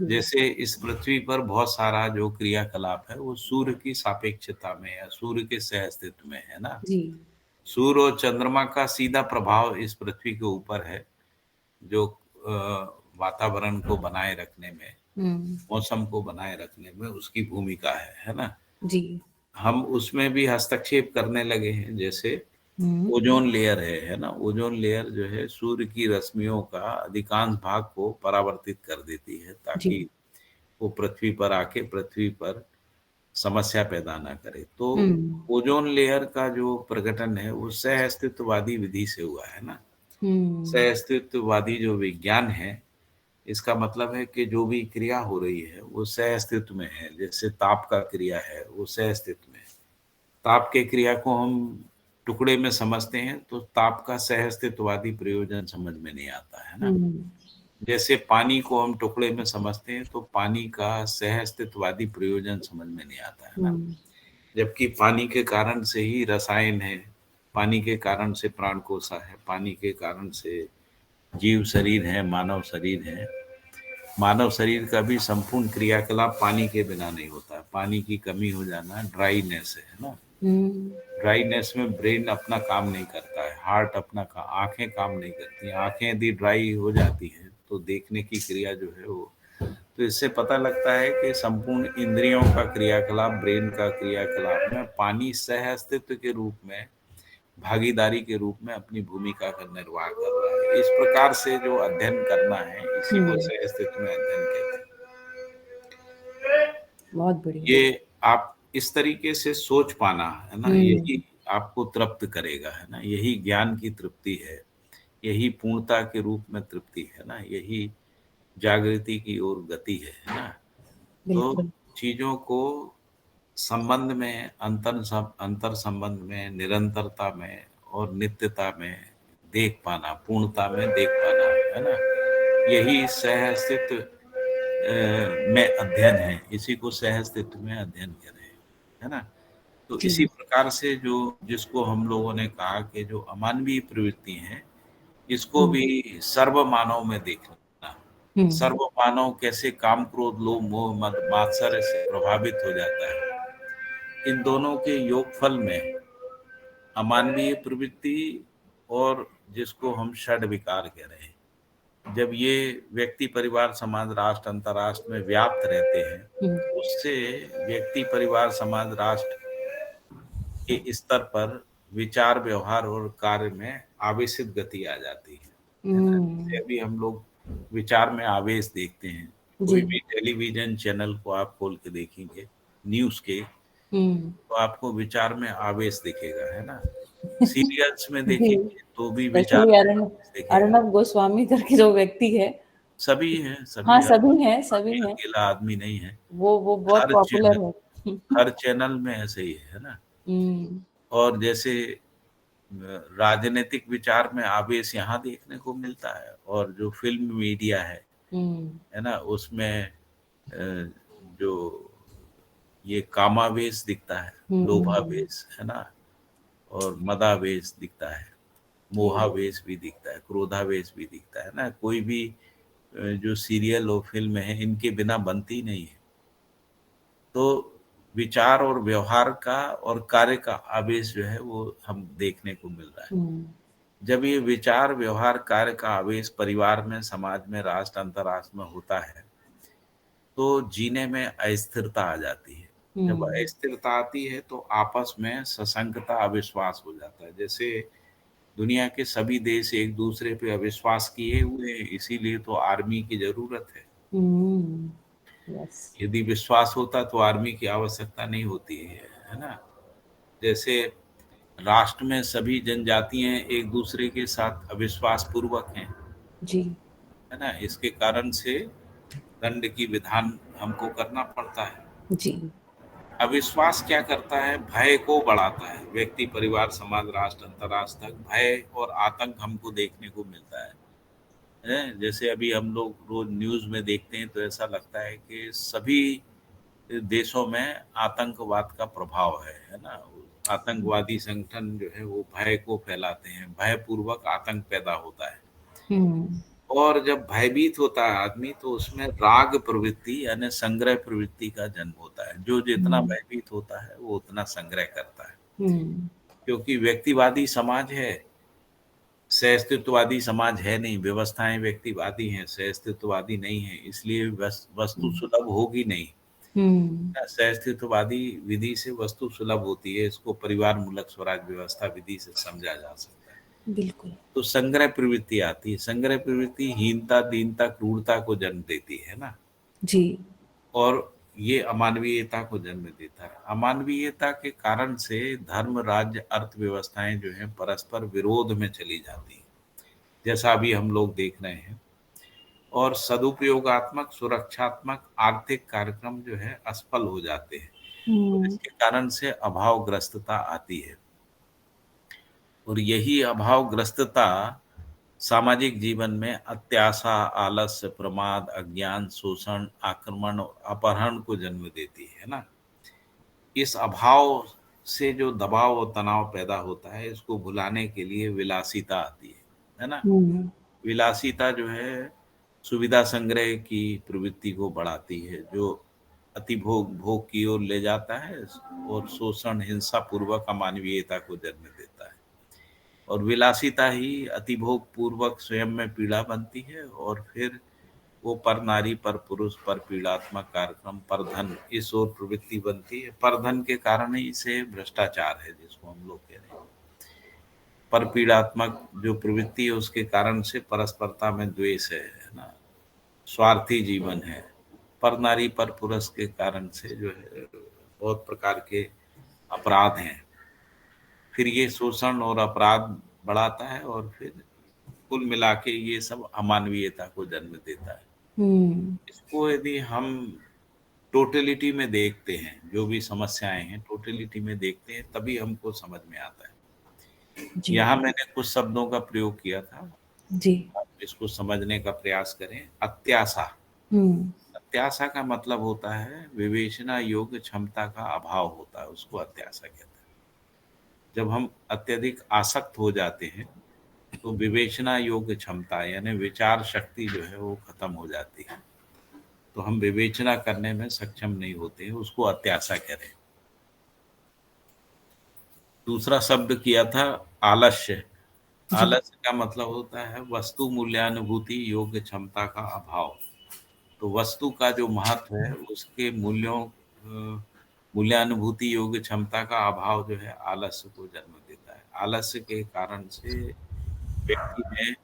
जैसे इस पृथ्वी पर बहुत सारा जो क्रियाकलाप है वो सूर्य की सापेक्षता में या सूर्य के सह अस्तित्व में है ना। सूर्य और चंद्रमा का सीधा प्रभाव इस पृथ्वी के ऊपर है, जो वातावरण को बनाए रखने में, मौसम को बनाए रखने में उसकी भूमिका है ना जी। हम उसमें भी हस्तक्षेप करने लगे हैं। जैसे ओजोन लेयर है ना। ओजोन लेयर जो है सूर्य की रश्मियों का अधिकांश भाग को परावर्तित कर देती है, ताकि वो पृथ्वी पर आके पृथ्वी पर समस्या पैदा ना करे। तो ओजोन लेयर का जो प्रकटन है वो सह अस्तित्ववादी विधि से हुआ है ना। सह अस्तित्ववादी जो विज्ञान है, इसका मतलब है कि जो भी क्रिया हो रही है वो सह अस्तित्व में है। जैसे ताप का क्रिया है वो सह अस्तित्व में है। ताप के क्रिया को हम टुकड़े में समझते हैं तो ताप का सह अस्तित्ववादी प्रयोजन समझ में नहीं आता है ना। जैसे पानी को हम टुकड़े में समझते हैं तो पानी का सह अस्तित्ववादी प्रयोजन समझ में नहीं आता है ना। जबकि पानी के कारण से ही रसायन है, पानी के कारण से प्राणकोश है, पानी के कारण से जीव शरीर है, मानव शरीर है। मानव शरीर का भी संपूर्ण क्रियाकलाप पानी के बिना नहीं होता। पानी की कमी हो जाना ड्राईनेस है ना। ड्राईनेस में ब्रेन अपना काम नहीं करता है, हार्ट अपना आंखें काम नहीं करती। आंखें यदि ड्राई हो जाती हैं तो देखने की क्रिया जो है वो, तो इससे पता लगता है कि संपूर्ण इंद्रियों का क्रियाकलाप, ब्रेन का क्रियाकलाप में पानी सह अस्तित्व के रूप में, भागीदारी के रूप में अपनी भूमिका का निर्वाह कर रहा है। इस प्रकार से जो अध्ययन करना है, इसी को सह अस्तित्व में अध्ययन कहते हैं। बहुत बढ़िया। ये आप इस तरीके से सोच पाना है ना, यही आपको तृप्त करेगा है ना। यही ज्ञान की तृप्ति है, यही पूर्णता के रूप में तृप्ति है ना, यही जागृति की ओर गति है ना। तो चीजों को संबंध में, अंतर संबंध में, निरंतरता में और नित्यता में देख पाना, पूर्णता में देख पाना है ना, यही सह अस्तित्व में अध्ययन है। इसी को सह अस्तित्व में अध्ययन कह रहे हैं है ना। तो इसी प्रकार से जो जिसको हम लोगों ने कहा कि जो अमानवीय प्रवृत्ति है, इसको भी सर्वमानव में देखना। सर्वमानव कैसे काम, क्रोध, लोभ, मोह, मद, मात्सर्य से प्रभावित हो जाता है। इन दोनों के योगफल में अमानवीय प्रवृत्ति और जिसको हम षड विकार कह रहे हैं, जब ये व्यक्ति, परिवार, समाज, राष्ट्र, अंतर्राष्ट्र में व्याप्त रहते हैं, उससे व्यक्ति, परिवार, समाज, राष्ट्र के स्तर पर विचार, व्यवहार और कार्य में आवेशित गति आ जाती है। अभी हम लोग विचार में आवेश देखते हैं। कोई भी टेलीविजन चैनल को आप खोल के देखेंगे, न्यूज के, तो आपको विचार में आवेश दिखेगा है ना। सीरियल्स में देखेंगे तो भी विचार अर्णब गोस्वामी करके जो व्यक्ति है, सभी हैं, सभी हैं, अकेला आदमी नहीं है, वो बहुत पॉपुलर है। हर चैनल में ऐसे ही है ना। और जैसे राजनीतिक विचार में आवेश यहाँ देखने को मिलता है, और जो फिल्म मीडिया है ना, उसमें जो ये कामावेश दिखता है, लोभावेश है ना, और मदावेश दिखता है, मोहावेश भी दिखता है, क्रोधावेश भी दिखता है ना। कोई भी जो सीरियल और फिल्म है इनके बिना बनती नहीं है। तो विचार और व्यवहार का और कार्य का आवेश जो है वो हम देखने को मिल रहा है। जब ये विचार व्यवहार कार्य का आवेश परिवार में, समाज में, राष्ट्र अंतरराष्ट्र में होता है तो जीने में अस्थिरता आ जाती है। जब अस्थिरता आती है तो आपस में सशंकता, अविश्वास हो जाता है। जैसे दुनिया के सभी देश एक दूसरे पे अविश्वास किए हुए हैं, इसीलिए तो आर्मी की जरूरत है। यदि विश्वास होता तो आर्मी की आवश्यकता नहीं होती है ना। जैसे राष्ट्र में सभी जनजातियां एक दूसरे के साथ अविश्वास पूर्वक हैं जी, है ना। इसके कारण से दंड की विधान हमको करना पड़ता है। जी, अविश्वास क्या करता है? भय को बढ़ाता है। व्यक्ति, परिवार, समाज, राष्ट्र, अंतरराष्ट्र तक भय और आतंक हमको देखने को मिलता है। जैसे अभी हम लोग रोज न्यूज में देखते हैं तो ऐसा लगता है कि सभी देशों में आतंकवाद का प्रभाव है ना। आतंकवादी संगठन जो है वो भय को फैलाते हैं, भयपूर्वक आतंक पैदा होता है। और जब भयभीत होता है आदमी तो उसमें राग प्रवृत्ति यानी संग्रह प्रवृत्ति का जन्म होता है। जो जितना भयभीत होता है वो उतना संग्रह करता है। क्योंकि व्यक्तिवादी समाज है, सहअस्तित्ववादी समाज है नहीं। व्यवस्थाएं व्यक्तिवादी हैं, सहअस्तित्ववादी नहीं है, इसलिए वस्तु सुलभ होगी नहीं। सहअस्तित्ववादी विधि से वस्तु सुलभ होती है। इसको परिवार मूलक स्वराज व्यवस्था विधि से समझा जा सकता है। बिल्कुल। तो संग्रह प्रवृत्ति आती है। संग्रह प्रवृत्ति हीनता, दीनता, क्रूरता को जन्म देती है ना जी। और ये अमानवीयता को जन्म देता है। अमानवीयता के कारण से धर्म, राज्य, अर्थव्यवस्थाएं जो है परस्पर विरोध में चली जाती हैं, जैसा अभी हम लोग देख रहे हैं। और सदुपयोगात्मक, सुरक्षात्मक, आर्थिक कार्यक्रम जो है असफल हो जाते हैं। तो इसके कारण से अभावग्रस्तता आती है। और यही अभावग्रस्तता सामाजिक जीवन में अत्याशा, आलस्य, प्रमाद, अज्ञान, शोषण, आक्रमण और अपहरण को जन्म देती है ना। इस अभाव से जो दबाव और तनाव पैदा होता है, इसको भुलाने के लिए विलासिता आती है ना। विलासिता जो है सुविधा संग्रह की प्रवृत्ति को बढ़ाती है, जो अतिभोग, भोग की ओर ले जाता है और शोषण, हिंसा पूर्वक अमानवीयता को जन्म देता है। और विलासिता ही अतिभोग पूर्वक स्वयं में पीड़ा बनती है और फिर वो पर नारी, पर पुरुष, पर पीड़ात्मक कार्यक्रम, पर धन, इस ओर प्रवृत्ति बनती है। पर धन के कारण ही से भ्रष्टाचार है जिसको हम लोग कह रहे हैं। पर पीड़ात्मक जो प्रवृत्ति है उसके कारण से परस्परता में द्वेष है ना, स्वार्थी जीवन है। पर नारी, पर पुरुष के कारण से जो है बहुत प्रकार के अपराध हैं। फिर ये शोषण और अपराध बढ़ाता है और फिर कुल मिला के ये सब अमानवीयता को जन्म देता है। इसको यदि हम टोटलिटी में देखते हैं, जो भी समस्याएं हैं टोटलिटी में देखते हैं, तभी हमको समझ में आता है। यहाँ मैंने कुछ शब्दों का प्रयोग किया था जी। आप इसको समझने का प्रयास करें। अत्याशा, अत्याशा का मतलब होता है विवेचना योग्य क्षमता का अभाव होता है, उसको अत्याशा कहते हैं। जब हम अत्यधिक आसक्त हो जाते हैं तो विवेचना योग्य क्षमता यानी विचार शक्ति जो है वो खत्म हो जाती है, तो हम विवेचना करने में सक्षम नहीं होते हैं, उसको अत्याशा करें। दूसरा शब्द किया था आलस्य। आलस्य का मतलब होता है वस्तु मूल्यानुभूति योग्य क्षमता का अभाव। तो वस्तु का जो महत्व है उसके मूल्यानुभूति योग्य क्षमता का अभाव जो है आलस्य को जन्म देता है। आलस्य के कारण से व्यक्ति में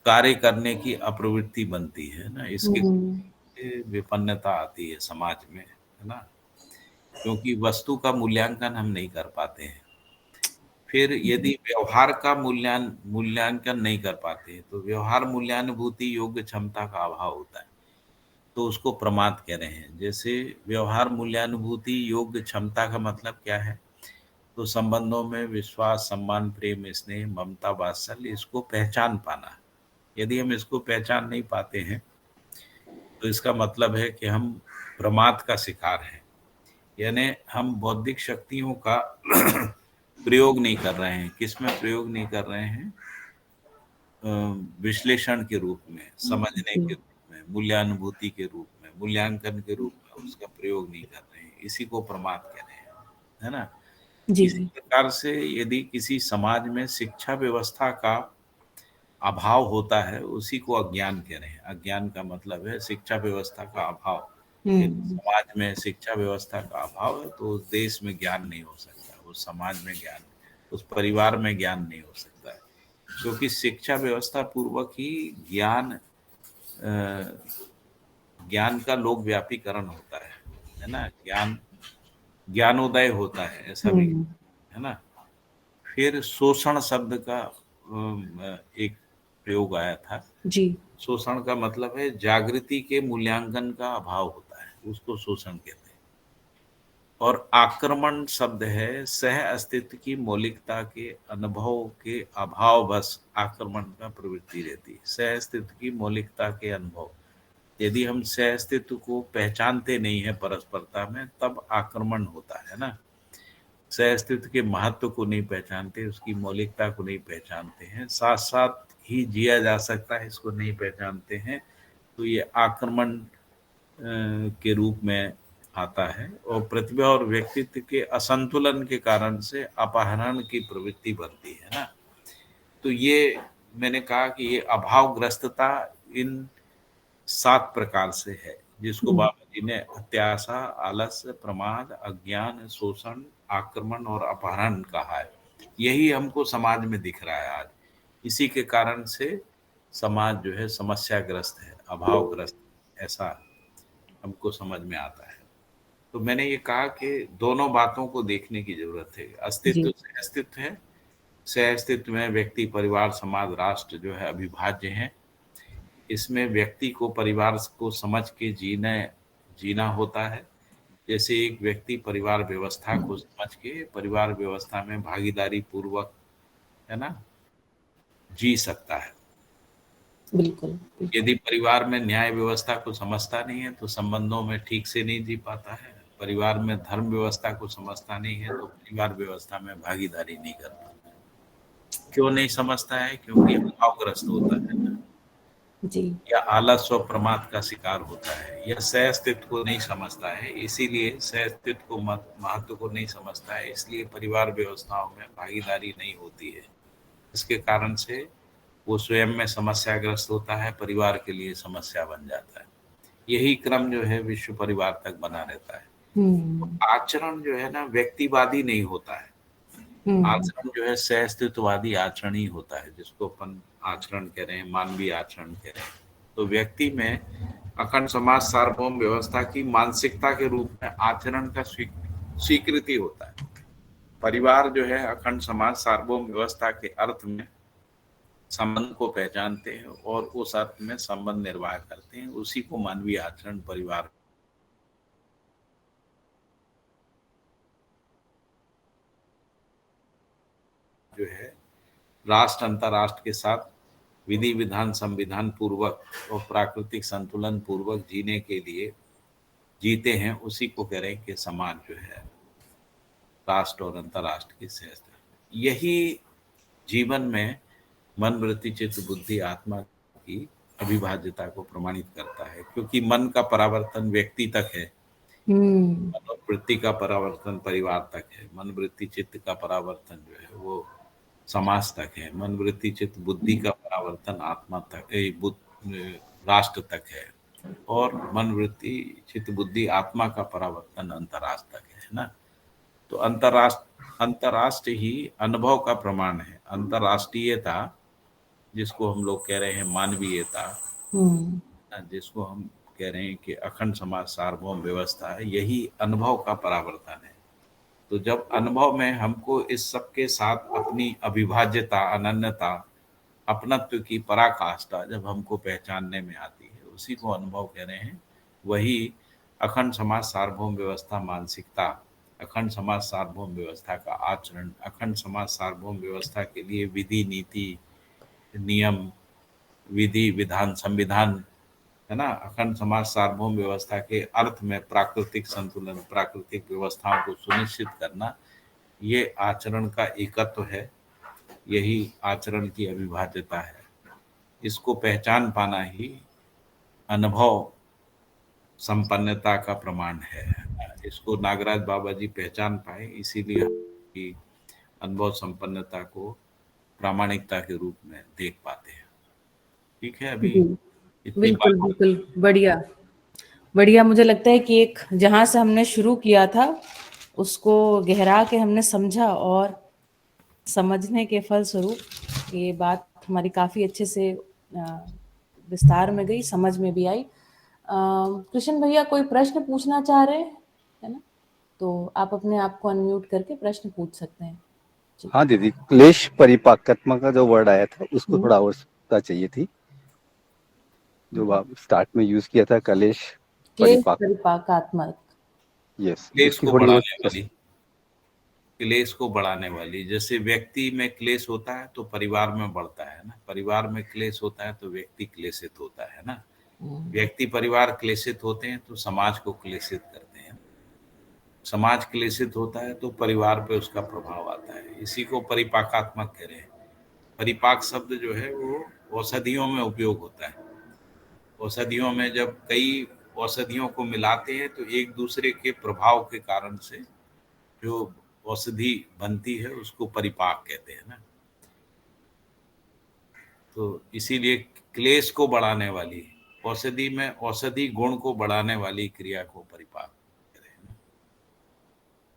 कार्य करने की अप्रवृत्ति बनती है ना, इसके विपन्नता आती है समाज में है ना, क्योंकि वस्तु का मूल्यांकन हम नहीं कर पाते हैं। फिर यदि व्यवहार का मूल्यांकन नहीं कर पाते तो व्यवहार मूल्यानुभूति योग्य क्षमता का अभाव होता है, तो उसको प्रमाद कह रहे हैं। जैसे व्यवहार मूल्यानुभूति योग्य क्षमता का मतलब क्या है, तो संबंधों में विश्वास, सम्मान, प्रेम, स्नेह, ममता, वात्सल्य, इसको पहचान पाना। यदि हम इसको पहचान नहीं पाते हैं तो इसका मतलब है कि हम प्रमाद का शिकार हैं यानी हम बौद्धिक शक्तियों का प्रयोग नहीं कर रहे हैं। किसमें प्रयोग नहीं कर रहे हैं? विश्लेषण के रूप में, समझने के रूप में, मूल्यांनुभूति के रूप में, मूल्यांकन के रूप में उसका प्रयोग नहीं कर रहे हैं। इसी को प्रमाद कह रहे हैं, है ना। इसी प्रकार से यदि किसी समाज में शिक्षा व्यवस्था का अभाव होता है, उसी को अज्ञान कह रहे हैं। अज्ञान का मतलब है शिक्षा व्यवस्था का अभाव। यदि समाज में शिक्षा व्यवस्था का अभाव है तो उस देश में ज्ञान नहीं हो सकता, उस समाज में ज्ञान, उस परिवार में ज्ञान नहीं हो सकता है, क्योंकि शिक्षा व्यवस्था पूर्वक ही ज्ञान का लोक व्यापीकरण होता है ना। ज्ञानोदय होता है, ऐसा भी है ना। फिर शोषण शब्द का एक प्रयोग आया था जी। शोषण का मतलब है जागृति के मूल्यांकन का अभाव होता है, उसको शोषण कहते हैं। और आक्रमण शब्द है सह अस्तित्व की मौलिकता के अनुभव के अभाव बस आक्रमण का प्रवृत्ति रहती है। सह अस्तित्व की मौलिकता के अनुभव, यदि हम सह अस्तित्व को पहचानते नहीं है परस्परता में, तब आक्रमण होता है ना। सह अस्तित्व के महत्व को नहीं पहचानते, उसकी मौलिकता को नहीं पहचानते हैं, साथ साथ ही जिया जा सकता है, इसको नहीं पहचानते हैं, तो ये आक्रमण के रूप में आता है। और प्रतिभा और व्यक्तित्व के असंतुलन के कारण से अपहरण की प्रवृत्ति बनती है ना। तो ये मैंने कहा कि ये अभावग्रस्तता इन 7 प्रकार से है, जिसको बाबा जी ने अत्याशा, आलस्य, प्रमाद, अज्ञान, शोषण, आक्रमण और अपहरण कहा है। यही हमको समाज में दिख रहा है आज। इसी के कारण से समाज जो है समस्याग्रस्त है, अभावग्रस्त, ऐसा हमको समझ में आता है। तो मैंने ये कहा कि दोनों बातों को देखने की जरूरत है। अस्तित्व से अस्तित्व है, सह अस्तित्व में व्यक्ति, परिवार, समाज, राष्ट्र जो है अविभाज्य है। इसमें व्यक्ति को परिवार को समझ के जीना होता है। जैसे एक व्यक्ति परिवार व्यवस्था को समझ के परिवार व्यवस्था में भागीदारी पूर्वक, है ना, जी सकता है। बिल्कुल। यदि परिवार में न्याय व्यवस्था को समझता नहीं है तो संबंधों में ठीक से नहीं जी पाता है। परिवार में धर्म व्यवस्था को समझता नहीं है तो परिवार व्यवस्था में भागीदारी नहीं कर पाता है। क्यों नहीं समझता है? क्योंकि अभावग्रस्त होता है ना जी, या आलस्य और प्रमाद का शिकार होता है, या सह अस्तित्व को नहीं समझता है, इसीलिए सह अस्तित्व को महत्व को नहीं समझता है, इसलिए परिवार व्यवस्थाओं में भागीदारी नहीं होती है। इसके कारण से वो स्वयं में समस्याग्रस्त होता है, परिवार के लिए समस्या बन जाता है। यही क्रम जो है विश्व परिवार तक बना रहता है। तो आचरण जो है ना व्यक्तिवादी नहीं होता है, आचरण जो है सह अस्तित्ववादी आचरण ही होता है, जिसको अपन आचरण कह रहे हैं, मानवीय आचरण कह रहे हैं। तो व्यक्ति में अखंड समाज सार्वभौम व्यवस्था की मानसिकता के रूप में आचरण का स्वीकृति होता है। परिवार जो है अखंड समाज सार्वभौम व्यवस्था के अर्थ में संबंध को पहचानते हैं और उस अर्थ में संबंध निर्वाह करते हैं, उसी को मानवीय आचरण परिवार जो है राष्ट्र अंतरराष्ट्र के साथ विधि विधान संविधान पूर्वक और प्राकृतिक संतुलन पूर्वक जीने के लिए जीते हैं, उसी को कह रहे हैं कि समाज जो है राष्ट्र और अंतरराष्ट्र की सहस्त्र। यही जीवन में मन, वृत्ति, चित्त, बुद्धि, आत्मा की अविभाज्यता को प्रमाणित करता है, क्योंकि मन का परावर्तन व्यक्ति तक है, मन और वृत्ति का परावर्तन परिवार तक है, मन, वृत्ति, चित्त का परावर्तन जो है वो समाज तक है, मन, वृत्ति, चित्त, बुद्धि का परावर्तन आत्मा तक, राष्ट्र तक है, और मन, वृत्ति, चित्त, बुद्धि, आत्मा का परावर्तन अंतरराष्ट्र तक है ना। तो अंतरराष्ट्र ही अनुभव का प्रमाण है। अंतरराष्ट्रीयता, जिसको हम लोग कह रहे हैं मानवीयता, जिसको हम कह रहे हैं कि अखंड समाज सार्वभौम व्यवस्था है, यही अनुभव का परावर्तन है। तो जब अनुभव में हमको इस सब के साथ अपनी अविभाज्यता, अनन्यता, अपनत्व की पराकाष्ठा जब हमको पहचानने में आती है, उसी को अनुभव कह रहे हैं। वही अखंड समाज सार्वभौम व्यवस्था मानसिकता, अखंड समाज सार्वभौम व्यवस्था का आचरण, अखंड समाज सार्वभौम व्यवस्था के लिए विधि, नीति, नियम, विधि, विधान, संविधान, है ना, अखंड समाज सार्वभौम व्यवस्था के अर्थ में प्राकृतिक संतुलन, प्राकृतिक व्यवस्थाओं को सुनिश्चित करना, ये आचरण का एकत्व है, यही आचरण की अविभाज्यता है। इसको पहचान पाना ही अनुभव संपन्नता का प्रमाण है। इसको नागराज बाबा जी पहचान पाए, इसीलिए हम अनुभव संपन्नता को प्रामाणिकता के रूप में देख पाते हैं। ठीक है, अभी इतनी बिल्कुल बात। बिल्कुल, बढ़िया बढ़िया। मुझे लगता है कि एक जहां से हमने शुरू किया था उसको गहरा के हमने समझा, और समझने के फलस्वरूप ये बात हमारी काफी अच्छे से विस्तार में गई, समझ में भी आई। कृष्ण भैया कोई प्रश्न पूछना चाह रहे हैं, है ना? तो आप अपने आप को अनम्यूट करके प्रश्न पूछ सकते हैं। हाँ दीदी, क्लेश परिपाकत्मा का जो वर्ड आया था उसको थोड़ा और स्पष्टता चाहिए थी। जो आप स्टार्ट में यूज किया था, कलेश परिपाकात्मक, यस, क्लेश उसकी को थोड़ी बढ़ाने और वाली, क्लेश को बढ़ाने वाली। जैसे व्यक्ति में क्लेश होता है तो परिवार में बढ़ता है ना, परिवार में क्लेश होता है तो व्यक्ति क्लेशित होता है ना, व्यक्ति परिवार क्लेशित होते हैं तो समाज को क्लेशित करते हैं, समाज क्लेशित होता है तो परिवार पे उसका प्रभाव आता है। इसी को परिपाकात्मक कह रहे हैं। परिपाक शब्द जो है वो औषधियों में उपयोग होता है। औषधियों में जब कई औषधियों को मिलाते हैं तो एक दूसरे के प्रभाव के कारण से जो औषधि बनती है उसको परिपाक कहते हैं ना। तो इसीलिए क्लेश को बढ़ाने वाली औषधि में औषधि गुण को बढ़ाने वाली क्रिया को परिपाक कहते हैं ना।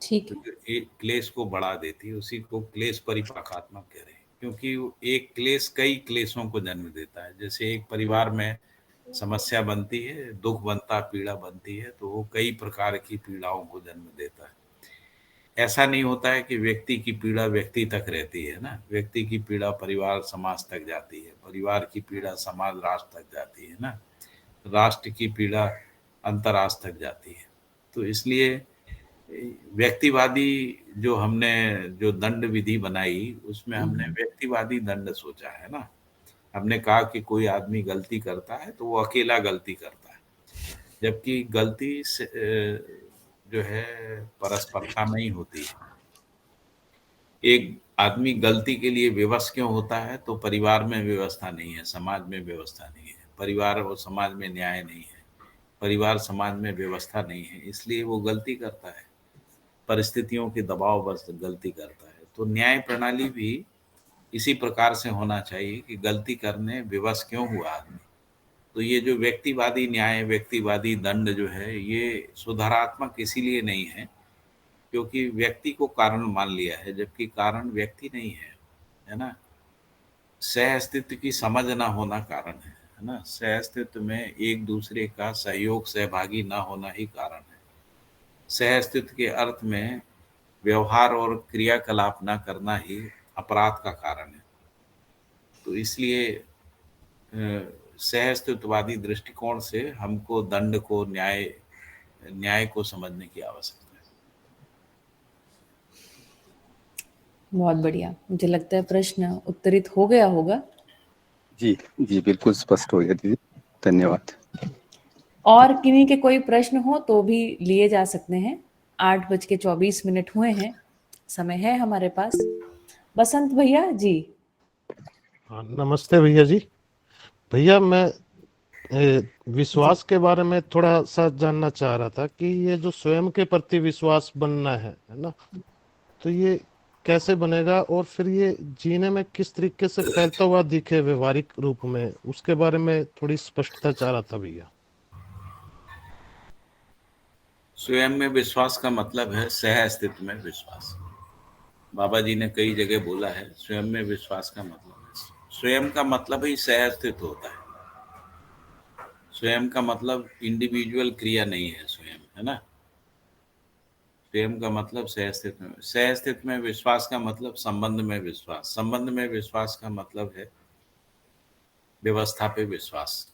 ठीक तो है। जो एक क्लेश को बढ़ा देती है उसी को क्लेश परिपाकात्मक कह रहे हैं, क्योंकि एक क्लेश कई क्लेशों को जन्म देता है। जैसे एक परिवार में समस्या बनती है, दुख बनता, पीड़ा बनती है, तो वो कई प्रकार की पीड़ाओं को जन्म देता है। ऐसा नहीं होता है कि व्यक्ति की पीड़ा व्यक्ति तक रहती है ना, व्यक्ति की पीड़ा परिवार समाज तक जाती है, परिवार की पीड़ा समाज राष्ट्र तक जाती है ना, राष्ट्र की पीड़ा अंतर्राष्ट्र तक जाती है। तो इसलिए व्यक्तिवादी जो हमने जो दंड विधि बनाई उसमें हमने व्यक्तिवादी दंड सोचा है ना। हमने कहा कि कोई आदमी गलती करता है तो वो अकेला गलती करता है, जबकि गलती से जो है परस्परता नहीं होती है। एक आदमी गलती के लिए विवश क्यों होता है? तो परिवार में व्यवस्था नहीं है, समाज में व्यवस्था नहीं है, परिवार और समाज में न्याय नहीं है, परिवार समाज में व्यवस्था नहीं है, इसलिए वो गलती करता है, परिस्थितियों के दबाव बस गलती करता है। तो न्याय प्रणाली भी इसी प्रकार से होना चाहिए कि गलती करने विवश क्यों हुआ आदमी। तो ये जो व्यक्तिवादी न्याय, व्यक्तिवादी दंड जो है, ये सुधारात्मक इसीलिए नहीं है क्योंकि व्यक्ति को कारण मान लिया है, जबकि कारण व्यक्ति नहीं है ना। सह अस्तित्व की समझ ना होना कारण है ना। सह अस्तित्व में एक दूसरे का सहयोग, सहभागी ना होना ही कारण है। सह अस्तित्व के अर्थ में व्यवहार और क्रियाकलाप ना करना ही अपराध का कारण है। तो इसलिए सह अस्तित्ववादी दृष्टिकोण से हमको दंड को, न्याय को समझने की आवश्यकता है। बहुत बढ़िया। मुझे लगता है प्रश्न उत्तरित हो गया होगा। जी जी, बिल्कुल स्पष्ट हो गया दीदी, धन्यवाद। और किन्हीं के कोई प्रश्न हो तो भी लिए जा सकते हैं। 8:24 हुए हैं, समय है हमारे पास। बसंत भैया जी। हाँ, नमस्ते भैया जी। भैया मैं विश्वास के बारे में थोड़ा सा जानना चाह रहा था कि ये जो स्वयं के प्रति विश्वास बनना है ना, तो ये कैसे बनेगा और फिर ये जीने में किस तरीके से फैलता हुआ दिखे व्यवहारिक रूप में, उसके बारे में थोड़ी स्पष्टता चाह रहा था भैया। स्वयं में विश्वास का मतलब है सह अस्तित्व में विश्वास। बाबा जी ने कई जगह बोला है स्वयं में विश्वास का मतलब है, स्वयं का मतलब ही सह अस्तित्व होता है। स्वयं का मतलब इंडिविजुअल क्रिया नहीं है स्वयं, है ना। स्वयं का मतलब सह अस्तित्व में, सह अस्तित्व में विश्वास का मतलब संबंध में विश्वास, संबंध में विश्वास का मतलब है व्यवस्था पे विश्वास,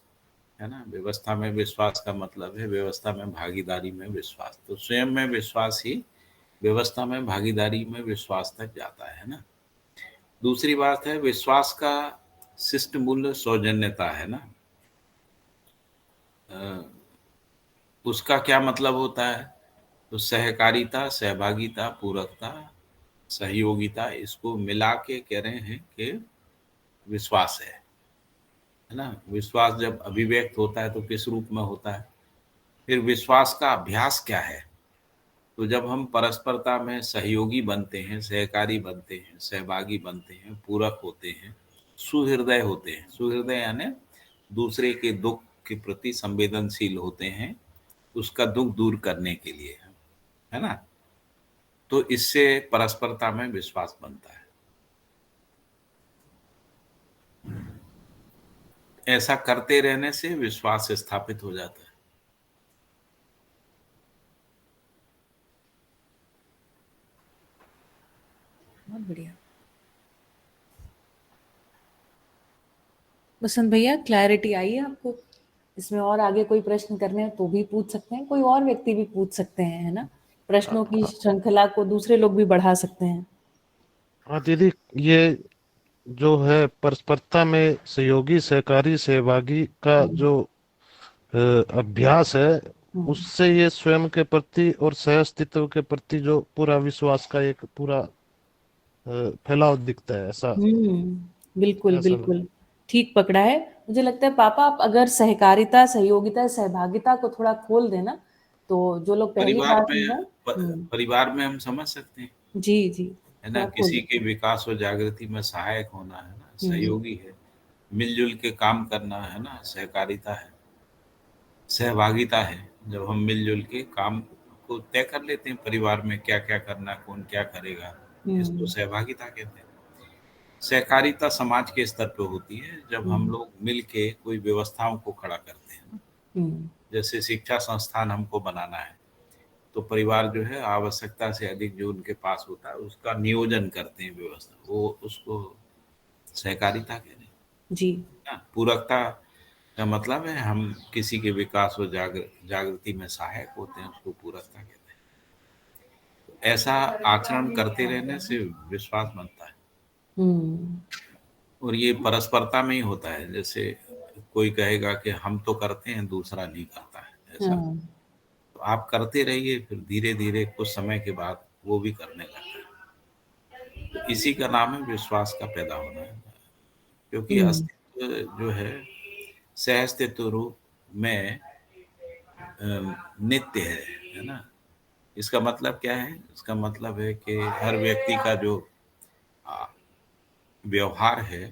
है ना। व्यवस्था में विश्वास का मतलब है व्यवस्था में भागीदारी में विश्वास। तो स्वयं में विश्वास ही व्यवस्था में भागीदारी में विश्वास तक जाता है ना। दूसरी बात है विश्वास का शिष्ट मूल्य सौजन्यता है ना। उसका क्या मतलब होता है? तो सहकारिता, सहभागिता, पूरकता, सहयोगिता, इसको मिला के कह रहे हैं कि विश्वास है ना। विश्वास जब अभिव्यक्त होता है तो किस रूप में होता है? फिर विश्वास का अभ्यास क्या है? तो जब हम परस्परता में सहयोगी बनते हैं, सहकारी बनते हैं, सहभागी बनते हैं, पूरक होते हैं, सुहृदय होते हैं। सुहृदय यानी दूसरे के दुख के प्रति संवेदनशील होते हैं, उसका दुख दूर करने के लिए, है ना। तो इससे परस्परता में विश्वास बनता है। ऐसा करते रहने से विश्वास स्थापित हो जाता है। बहुत बढ़िया। बसंत भैया, क्लैरिटी आई है आपको? इसमें और आगे कोई प्रश्न करने हैं तो भी पूछ सकते हैं, कोई और व्यक्ति भी पूछ सकते हैं, है ना। प्रश्नों की श्रृंखला को दूसरे लोग भी बढ़ा सकते हैं। हाँ दीदी, ये जो है परस्परता में सहयोगी, सहकारी, सहभागी का जो अभ्यास है, उससे ये स्वयं के प्रति और सह अस्तित्व के प्रति जो पूरा विश्वास का एक पूरा फैलाव दिखता है, ऐसा बिल्कुल ऐसा बिल्कुल ठीक पकड़ा है। मुझे लगता है पापा, आप अगर सहकारिता, सहयोगिता, सहभागिता को थोड़ा खोल देना, तो जो लोग पहली बार सुन रहे हैं। परिवार में हम समझ सकते हैं, जी जी, है ना। किसी के विकास और जागृति में सहायक होना, है ना, सहयोगी है। मिलजुल के काम करना, है ना, सहकारिता है। सहभागिता है, जब हम मिलजुल के काम को तय कर लेते हैं परिवार में क्या क्या करना, कौन क्या करेगा, इसको सहभागिता कहते हैं। सहकारिता समाज के स्तर पे होती है, जब हम लोग मिल के कोई व्यवस्थाओं को खड़ा करते हैं। जैसे शिक्षा संस्थान हमको बनाना है, तो परिवार जो है आवश्यकता से अधिक जो उनके पास होता है उसका नियोजन करते हैं व्यवस्था, वो उसको सहकारिता कहते हैं जी। पूरकता का मतलब है हम किसी के विकास और जागृति में सहायक होते हैं, उसको पूरकता कहते हैं। ऐसा आचरण करते रहने से विश्वास बनता है। और ये परस्परता में ही होता है। जैसे कोई कहेगा कि हम तो करते हैं, दूसरा नहीं करता है, ऐसा तो आप करते रहिए, फिर धीरे धीरे कुछ समय के बाद वो भी करने लगता है। तो इसी का नाम है विश्वास का पैदा होना है। क्योंकि अस्तित्व जो है सह अस्तित्व रूप में नित्य है ना। इसका मतलब क्या है? इसका मतलब है कि हर व्यक्ति का जो व्यवहार है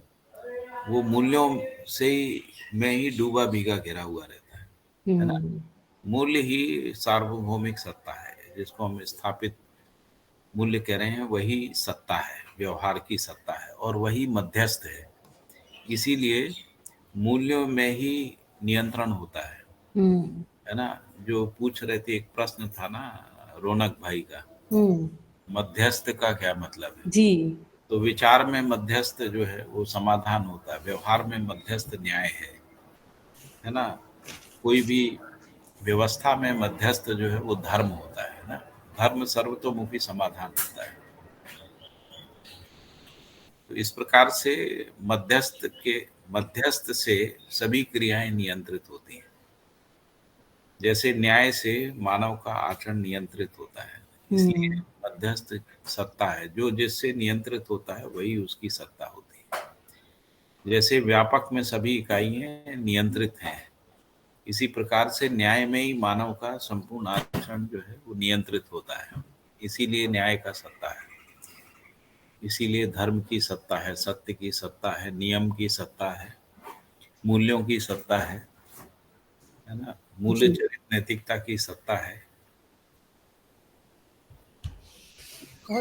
वो मूल्यों से ही में ही डूबा भीगा घिरा हुआ रहता है ना। मूल्य ही सार्वभौमिक सत्ता है, जिसको हम स्थापित मूल्य कह रहे हैं, वही सत्ता है, व्यवहार की सत्ता है, और वही मध्यस्थ है। इसीलिए मूल्यों में ही नियंत्रण होता है ना। जो पूछ रहे थे, एक प्रश्न था ना रौनक भाई का, मध्यस्थ का क्या मतलब है जी। तो विचार में मध्यस्थ जो है वो समाधान होता है, व्यवहार में मध्यस्थ न्याय है ना। कोई भी व्यवस्था में मध्यस्थ जो है वो धर्म होता है ना। धर्म सर्वतोमुखी समाधान होता है। तो इस प्रकार से मध्यस्थ से सभी क्रियाएं नियंत्रित होती हैं। जैसे न्याय से मानव का आचरण नियंत्रित होता है, इसलिए मध्यस्थ सत्ता है। जो जिससे नियंत्रित होता है वही उसकी सत्ता होती है। जैसे व्यापक में सभी इकाइयां नियंत्रित हैं, इसी प्रकार से न्याय में ही मानव का संपूर्ण आचरण जो है वो नियंत्रित होता है। इसीलिए न्याय का सत्ता है, इसीलिए धर्म की सत्ता है, सत्य की सत्ता है, नियम की सत्ता है, मूल्यों की सत्ता है ना। मूल्य चरित्र नैतिकता की सत्ता है।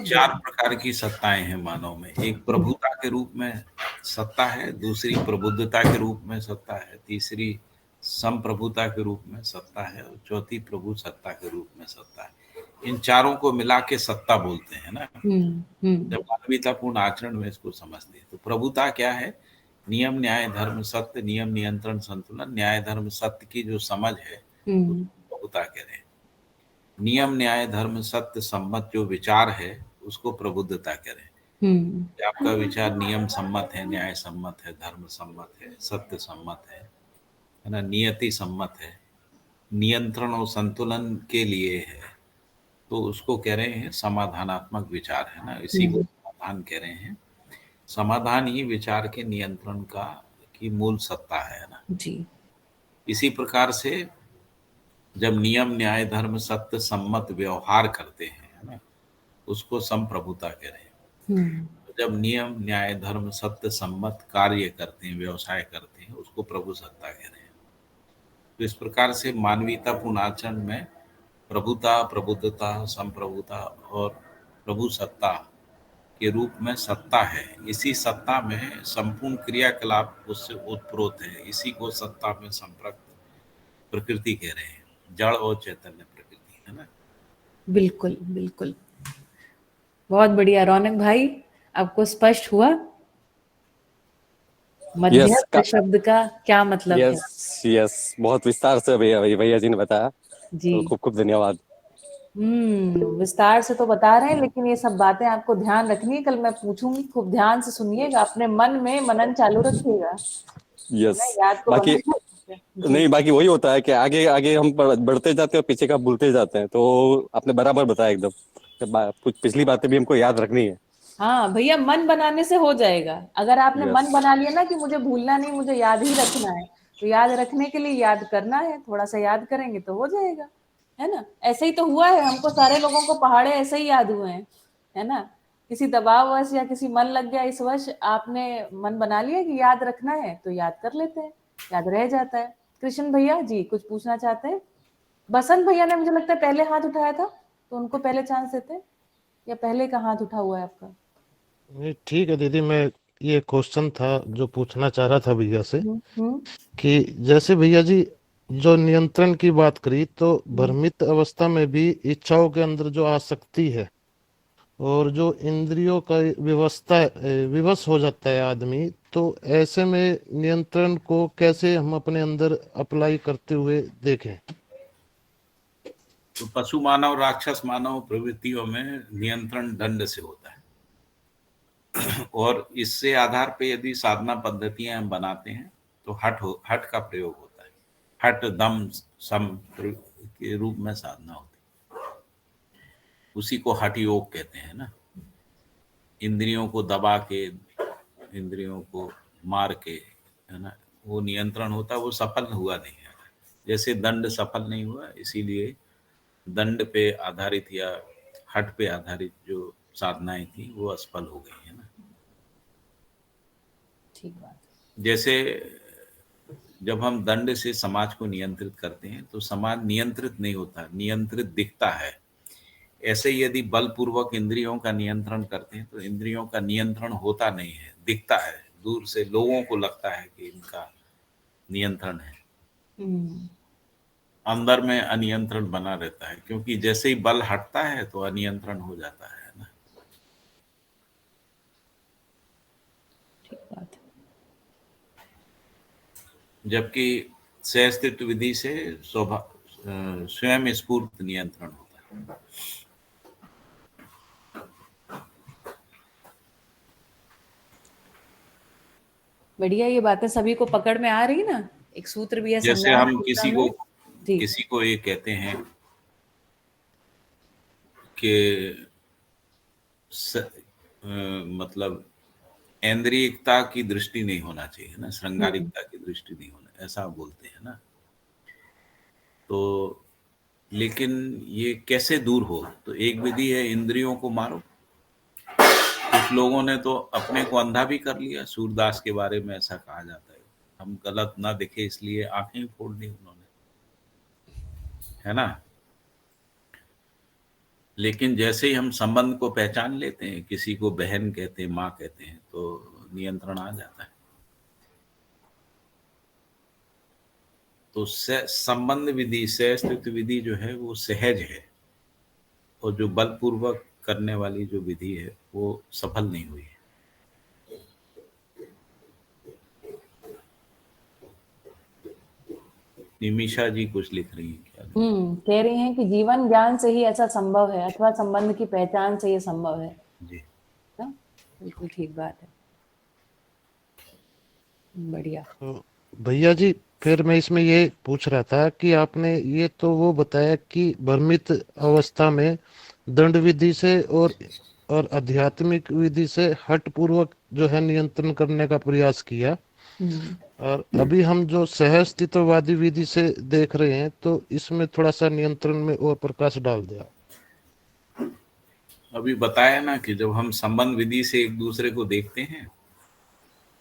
4 प्रकार की सत्ताएं हैं मानव में। एक प्रभुता के रूप में सत्ता है, दूसरी प्रबुद्धता के रूप में सत्ता है, तीसरी संप्रभुता के रूप में सत्ता है, और चौथी प्रभु सत्ता के रूप में सत्ता है। इन चारों को मिला के सत्ता बोलते हैं ना। जब मानवीयतापूर्ण आचरण में इसको समझते हैं तो प्रभुता क्या है? नियम, न्याय, धर्म, सत्य, नियम, नियंत्रण, संतुलन, न्याय, धर्म, सत्य की जो समझ है प्रभुता कह रहे हैं। नियम, न्याय, धर्म, सत्य सम्मत जो विचार है उसको प्रबुद्धता कह रहे हैं। आपका विचार नियम सम्मत है, न्याय सम्मत है, धर्म सम्मत है, सत्य सम्मत है ना, नियति सम्मत है, नियंत्रण और संतुलन के लिए है, तो उसको कह रहे हैं समाधानात्मक विचार, है ना, इसी को समाधान कह रहे हैं। समाधान ही विचार के नियंत्रण की मूल सत्ता है ना जी। इसी प्रकार से जब नियम न्याय धर्म सत्य सम्मत व्यवहार करते हैं, है ना, उसको संप्रभुता कह रहे हैं। जब नियम न्याय धर्म सत्य सम्मत कार्य करते हैं, व्यवसाय करते हैं, उसको प्रभु सत्ता कह रहे हैं। तो इस प्रकार से मानवीयतापूर्ण आचरण में प्रभुता, प्रबुद्धता, संप्रभुता और प्रभु सत्ता के रूप में सत्ता है। इसी सत्ता में संपूर्ण क्रियाकलाप उससे उत्प्रोत है। इसी को सत्ता में संप्रक्त प्रकृति कह रहे हैं, जड़ और चैतन्य प्रकृति, है ना। बिल्कुल बिल्कुल, बहुत बढ़िया। रौनक भाई, आपको स्पष्ट हुआ मध्यस्थ शब्द का क्या मतलब है? यस, बहुत विस्तार से भैया जी ने बताया जी, तो खूब खूब धन्यवाद। विस्तार से तो बता रहे हैं, लेकिन ये सब बातें आपको ध्यान रखनी है। कल मैं पूछूंगी, खूब ध्यान से सुनिएगा, अपने मन में मनन चालू रखिएगा। यस, याद तो बाकी नहीं, बाकी वही होता है कि आगे आगे हम बढ़ते जाते हैं और पीछे का भूलते जाते हैं। तो आपने बराबर बताया एकदम, कुछ पिछली बातें भी हमको याद रखनी है। हाँ भैया, मन बनाने से हो जाएगा। अगर आपने Yes. मन बना लिया ना कि मुझे भूलना नहीं, मुझे याद ही रखना है, तो याद रखने के लिए याद करना है, थोड़ा सा याद करेंगे तो हो जाएगा, है ना। ऐसे ही तो हुआ है, हमको सारे लोगों को पहाड़े ऐसे ही याद हुए हैं, है ना। किसी दबाववश या किसी मन लग गया इस वश आपने मन बना लिया कि याद रखना है, तो याद कर लेते हैं, याद रह जाता है। कृष्ण भैया जी कुछ पूछना चाहते हैं? बसंत भैया ने मुझे लगता है पहले हाथ उठाया था, तो उनको पहले चांस देते हैं, या पहले का हाथ उठा हुआ है आपका? नहीं, ठीक है दीदी, मैं ये क्वेश्चन था जो पूछना चाह रहा था भैया से कि जैसे भैया जी जो नियंत्रण की बात करी, तो भ्रमित अवस्था में भी इच्छाओं के अंदर जो आसक्ति है और जो इंद्रियों का विवश हो जाता है आदमी, तो ऐसे में नियंत्रण को कैसे हम अपने अंदर अप्लाई करते हुए देखें? तो पशु मानव राक्षस मानव प्रवृत्तियों में नियंत्रण दंड से होता है और इससे आधार पे यदि साधना पद्धतियां हम बनाते हैं तो हठ का प्रयोग होता है। हठ दम सम के रूप में साधना होती है, उसी को हठ योग कहते हैं ना। इंद्रियों को दबा के, इंद्रियों को मार के, है ना, वो नियंत्रण होता है, वो सफल हुआ नहीं है। जैसे दंड सफल नहीं हुआ, इसीलिए दंड पे आधारित या हठ पे आधारित जो साधनाएं थी वो असफल हो गई है ना। ठीक बात। जैसे जब हम दंड से समाज को नियंत्रित करते हैं तो समाज नियंत्रित नहीं होता, नियंत्रित दिखता है। ऐसे यदि बलपूर्वक इंद्रियों का नियंत्रण करते हैं तो इंद्रियों का नियंत्रण होता नहीं है, दिखता है। दूर से लोगों को लगता है कि इनका नियंत्रण है, अंदर में अनियंत्रण बना रहता है, क्योंकि जैसे ही बल हटता है तो अनियंत्रण हो जाता है ना। ठीक बात। जबकि सहस्तित्व विधि से स्वयं स्फूर्त नियंत्रण होता है। बढ़िया, ये बातें सभी को पकड़ में आ रही ना। एक सूत्र भी है जैसे संग्राम हम किसी को ये कहते हैं कि मतलब ऐन्द्रियता की दृष्टि नहीं होना चाहिए ना, श्रृंगारिकता की दृष्टि नहीं होना, ऐसा बोलते हैं ना। तो लेकिन ये कैसे दूर हो? तो एक विधि है, इंद्रियों को मारो। कुछ लोगों ने तो अपने को अंधा भी कर लिया। सूरदास के बारे में ऐसा कहा जाता है, हम गलत ना दिखे इसलिए आंखें फोड़ दी उन्होंने, है ना। लेकिन जैसे ही हम संबंध को पहचान लेते हैं, किसी को बहन कहते हैं, माँ कहते हैं, तो नियंत्रण आ जाता है। तो संबंध विधि, सहस्तित्व विधि जो है वो सहज है, और जो बलपूर्वक करने वाली जो विधि है वो सफल नहीं हुई है। निमिषा जी कुछ लिख रही हैं क्या? कह रही हैं कि जीवन ज्ञान से ही ऐसा संभव है, अथवा संबंध की पहचान से ये संभव है जी ना। बिल्कुल ठीक बात है, बढ़िया। तो भैया जी फिर मैं इसमें ये पूछ रहा था कि आपने ये तो वो बताया कि भ्रमित अवस्था में दंड विधि से और आध्यात्मिक विधि से हठ पूर्वक जो है नियंत्रण करने का प्रयास किया, और अभी हम जो सहअस्तित्ववादी विधि से देख रहे हैं तो इसमें थोड़ा सा नियंत्रण में और प्रकाश डाल दिया। अभी बताया ना कि जब हम संबंध विधि से एक दूसरे को देखते हैं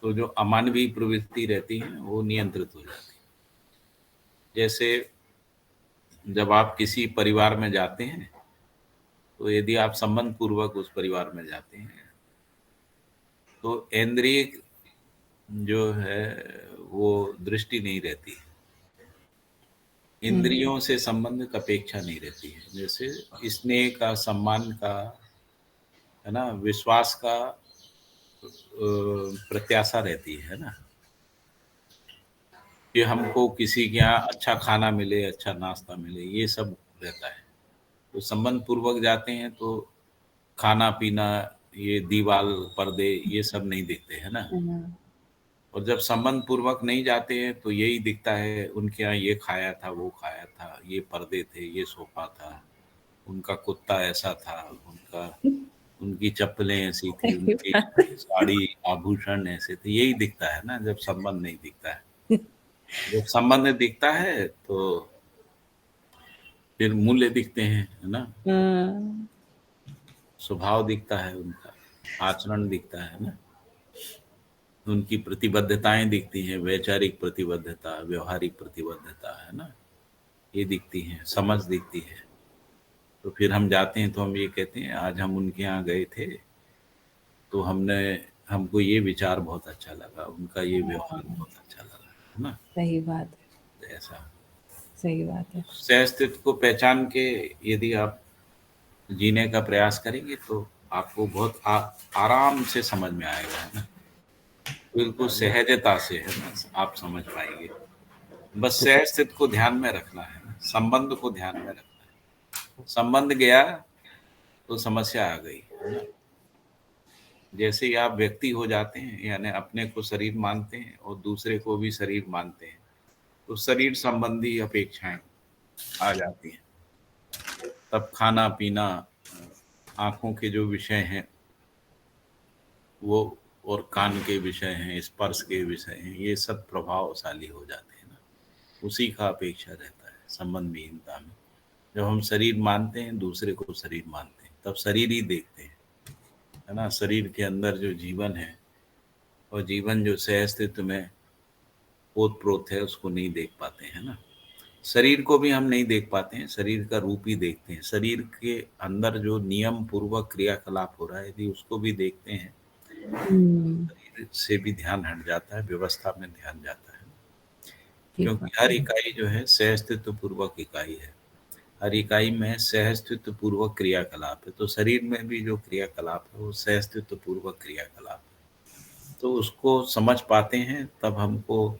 तो जो अमानवीय प्रवृत्ति रहती है वो नियंत्रित हो जाती है। जैसे जब आप किसी परिवार में जाते हैं तो यदि आप संबंध पूर्वक उस परिवार में जाते हैं तो इंद्रिय जो है वो दृष्टि नहीं रहती, इंद्रियों से संबंध का अपेक्षा नहीं रहती है। जैसे स्नेह का, सम्मान का, है ना, विश्वास का प्रत्याशा रहती है ना, कि हमको किसी के यहाँ अच्छा खाना मिले, अच्छा नाश्ता मिले, ये सब रहता है। तो संबंध पूर्वक जाते हैं तो खाना पीना, ये दीवार पर्दे, ये सब नहीं दिखते, है ना। और जब संबंध पूर्वक नहीं जाते हैं तो यही दिखता है, उनके यहाँ ये खाया था, वो खाया था, ये पर्दे थे, ये सोफा था, उनका कुत्ता ऐसा था, उनकी चप्पलें ऐसी थी, उनकी साड़ी आभूषण ऐसे थे, यही दिखता है ना जब संबंध नहीं दिखता है। जब संबंध दिखता है तो फिर मूल्य दिखते हैं, है ना, स्वभाव दिखता है, उनका आचरण दिखता है ना, उनकी प्रतिबद्धताएं दिखती हैं, वैचारिक प्रतिबद्धता, व्यवहारिक प्रतिबद्धता, है ना, ये दिखती हैं, समझ दिखती है। तो फिर हम जाते हैं तो हम ये कहते हैं आज हम उनके यहाँ गए थे तो हमको ये विचार बहुत अच्छा लगा, उनका ये व्यवहार बहुत अच्छा लगा, है ना। सही बात है, ऐसा सही बात है। सहअस्तित्व को पहचान के यदि आप जीने का प्रयास करेंगे तो आपको बहुत आराम से समझ में आएगा, है ना, बिल्कुल सहजता से, है ना, आप समझ पाएंगे। बस सहअस्तित्व को ध्यान में रखना है ना, संबंध को ध्यान में रखना है। संबंध गया तो समस्या आ गई, है ना। जैसे ही आप व्यक्ति हो जाते हैं, यानी अपने को शरीर मानते हैं और दूसरे को भी शरीर मानते हैं, तो शरीर संबंधी अपेक्षाएं आ जाती हैं। तब खाना पीना, आंखों के जो विषय हैं वो, और कान के विषय हैं, स्पर्श के विषय हैं, ये सब प्रभावशाली हो जाते हैं ना। उसी का अपेक्षा रहता है संबंध विहीनता में। जब हम शरीर मानते हैं, दूसरे को शरीर मानते हैं, तब शरीर ही देखते हैं, है ना। शरीर के अंदर जो जीवन है और जीवन जो सहअस्तित्व में ओतप्रोत है उसको नहीं देख पाते हैं ना। शरीर को भी हम नहीं देख पाते हैं, शरीर का रूप ही देखते हैं। शरीर के अंदर जो नियम पूर्वक क्रियाकलाप हो रहा है यदि उसको भी देखते हैं, शरीर से भी ध्यान हट जाता है, व्यवस्था में ध्यान जाता है, क्योंकि हर इकाई जो है सहअस्तित्व पूर्वक इकाई है, हर इकाई में सहअस्तित्व पूर्वक क्रियाकलाप है। तो शरीर में भी जो क्रियाकलाप है वो सहअस्तित्व पूर्वक क्रियाकलाप है। तो उसको समझ पाते हैं तब हमको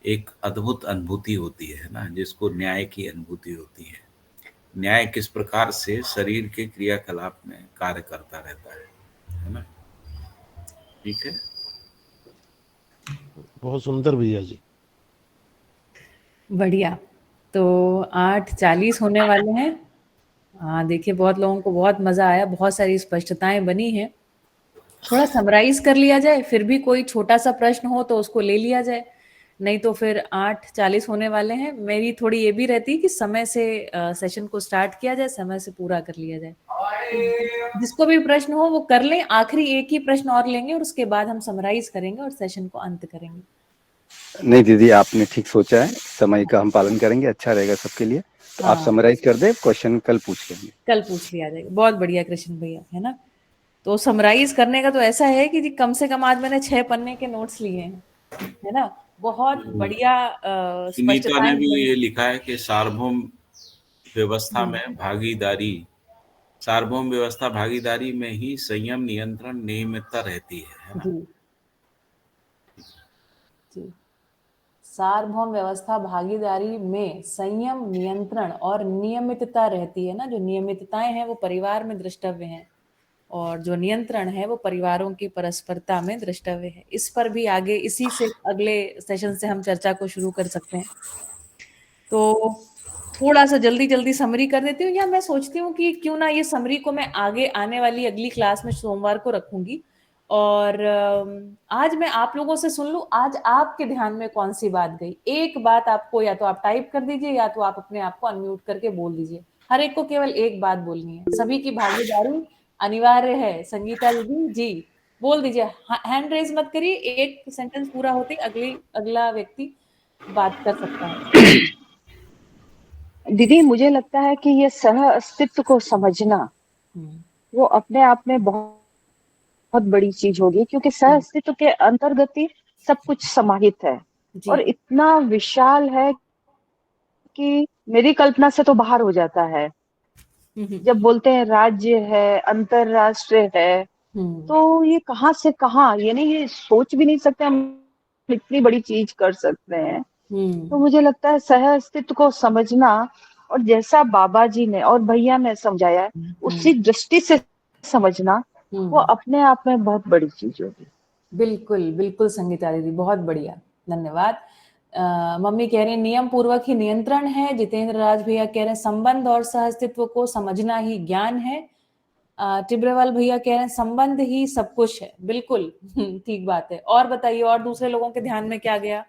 एक अद्भुत अनुभूति होती है ना, जिसको न्याय की अनुभूति होती है। न्याय किस प्रकार से शरीर के क्रियाकलाप में कार्य करता रहता है ना। ठीक है, बहुत सुंदर भैया जी, बढ़िया। तो 8:40 होने वाले हैं। हाँ, देखिए बहुत लोगों को बहुत मजा आया, बहुत सारी स्पष्टताएं बनी हैं। थोड़ा समराइज कर लिया जाए, फिर भी कोई छोटा सा प्रश्न हो तो उसको ले लिया जाए, नहीं तो फिर 8:40 होने वाले हैं। मेरी थोड़ी ये भी रहती है कि समय से सेशन को स्टार्ट किया जाए, समय से पूरा कर लिया जाए। जिसको भी प्रश्न हो वो कर लें, आखिरी एक ही प्रश्न और लेंगे और उसके बाद हम समराइज करेंगे और सेशन को अंत करेंगे। नहीं दीदी, आपने ठीक सोचा है, समय का हम पालन करेंगे, अच्छा रहेगा सबके लिए। तो आप समराइज कर दे, क्वेश्चन कल पूछ लेंगे। कल पूछ लिया जाएगा। बहुत बढ़िया कृष्ण भैया, है ना। तो समराइज करने का तो ऐसा है कि जी कम से कम आज मैंने 6 पन्ने के नोट्स लिए हैं, है ना। बहुत बढ़िया सुनीता ने स्पष्टताएं भी बनी। ये लिखा है कि सार्वभौम व्यवस्था में भागीदारी में ही संयम, नियंत्रण, नियमितता रहती है ना। जी, सार्वभौम व्यवस्था भागीदारी में संयम, नियंत्रण और नियमितता रहती है ना। जो नियमितताएं हैं वो परिवार में द्रष्टव्य हैं और जो नियंत्रण है वो परिवारों की परस्परता में द्रष्टव्य है। इस पर भी आगे इसी से अगले सेशन से हम चर्चा को शुरू कर सकते हैं। तो थोड़ा सा जल्दी समरी कर देती हूँ, या मैं सोचती हूँ कि क्यों ना ये समरी को मैं आगे आने वाली अगली क्लास में सोमवार को रखूंगी, और आज मैं आप लोगों से सुन लूं, आज आपके ध्यान में कौन सी बात गई। एक बात आपको या तो आप टाइप कर दीजिए या तो आप अपने आप को अनम्यूट करके बोल दीजिए। हर एक को केवल एक बात बोलनी है, सभी की भागीदारी अनिवार्य है। संगीता दीदी जी बोल दीजिए, हैंड रेज मत करिए, एक सेंटेंस पूरा होते अगला व्यक्ति बात कर सकता है। दीदी मुझे लगता है कि ये सह अस्तित्व को समझना वो अपने आप में बहुत बहुत बड़ी चीज होगी, क्योंकि सह अस्तित्व के अंतर्गत ही सब कुछ समाहित है और इतना विशाल है कि मेरी कल्पना से तो बाहर हो जाता है। जब बोलते हैं राज्य है, अंतरराष्ट्रीय है, तो ये कहाँ से कहाँ, ये नहीं, ये सोच भी नहीं सकते हम इतनी बड़ी चीज कर सकते हैं। तो मुझे लगता है सह अस्तित्व को समझना, और जैसा बाबा जी ने और भैया ने समझाया उसी दृष्टि से समझना, वो अपने आप में बहुत बड़ी चीज होगी। बिल्कुल बिल्कुल संगीता दीदी, बहुत बढ़िया, धन्यवाद। मम्मी कह रहे हैं नियम पूर्वक ही नियंत्रण है। जितेंद्र राज भैया कह रहे हैं संबंध और सहअस्तित्व को समझना ही ज्ञान है। टिब्रेवाल भैया कह रहे हैं संबंध ही सब कुछ है। बिल्कुल ठीक बात है। और बताइए, और दूसरे लोगों के ध्यान में क्या गया?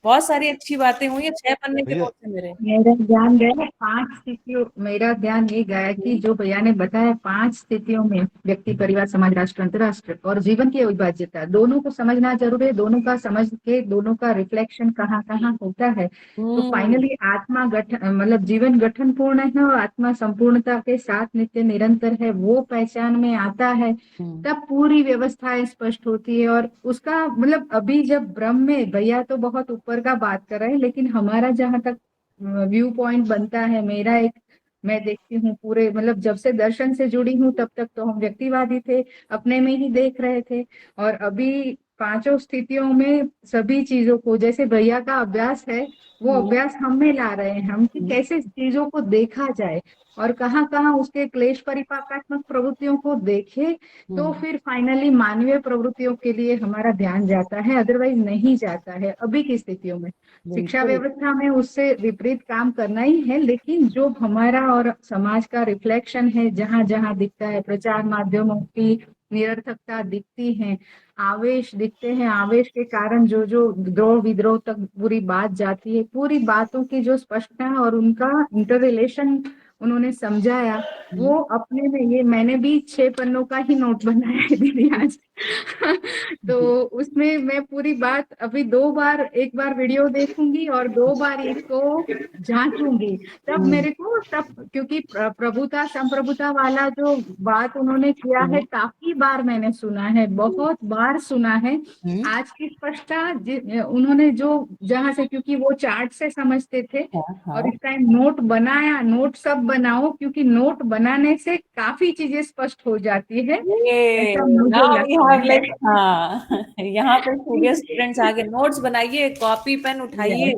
बहुत सारी अच्छी बातें हुई है। 6 पन्ने के नोट है मेरे। मेरा ध्यान गया 5 स्थितियों, मेरा ध्यान ये गया कि जो भैया ने बताया 5 स्थितियों में व्यक्ति, परिवार, समाज, राष्ट्र, अंतरराष्ट्र और जीवन की अविभाज्यता, दोनों को समझना जरूरी है। दोनों का समझ के दोनों का रिफ्लेक्शन कहाँ कहाँ होता है, तो फाइनली आत्मा गठन, मतलब जीवन गठन पूर्ण है और आत्मा संपूर्णता के साथ नित्य निरंतर है, वो पहचान में आता है, तब पूरी व्यवस्था स्पष्ट होती है। और उसका मतलब अभी जब ब्रह्म में, भैया तो बहुत ऊपर का बात कर रहे हैं, लेकिन हमारा जहां तक व्यू पॉइंट बनता है, मेरा एक, मैं देखती हूँ पूरे, मतलब जब से दर्शन से जुड़ी हूँ तब तक तो हम व्यक्तिवादी थे, अपने में ही देख रहे थे, और अभी 5 स्थितियों में सभी चीजों को, जैसे भैया का अभ्यास है, वो अभ्यास हम में ला रहे हैं हम, कि कैसे चीजों को देखा जाए और कहाँ कहाँ उसके क्लेश परिपाकात्मक प्रवृत्तियों को देखे, तो फिर फाइनली मानवीय प्रवृत्तियों के लिए हमारा ध्यान जाता है, अदरवाइज नहीं जाता है अभी की स्थितियों में। शिक्षा व्यवस्था में उससे विपरीत काम करना ही है, लेकिन जो हमारा और समाज का रिफ्लेक्शन है, जहाँ जहाँ दिखता है, प्रचार माध्यमों की निरर्थकता दिखती है, आवेश दिखते हैं, आवेश के कारण जो जो द्रोह विद्रोह तक पूरी बात जाती है, पूरी बातों की जो स्पष्टता है और उनका इंटर रिलेशन उन्होंने समझाया, वो अपने में, ये मैंने भी 6 पन्नों का ही नोट बनाया है दीदी आज तो उसमें मैं पूरी बात अभी 2 बार, एक बार वीडियो देखूंगी और 2 बार इसको जांचूंगी, तब मेरे को, तब क्योंकि प्रभुता संप्रभुता वाला जो बात उन्होंने किया है, काफी बार मैंने सुना है, बहुत बार सुना है। आज की स्पष्टता उन्होंने जो, जहां से, क्योंकि वो चार्ट से समझते थे, और इस टाइम नोट बनाया, नोट सब बनाओ, क्योंकि नोट बनाने से काफी चीजें स्पष्ट हो जाती है, ऐसा मुझे लगता है। हाँ, यहाँ पे स्टूडेंट्स आगे नोट्स बनाइए, कॉपी पेन उठाइए,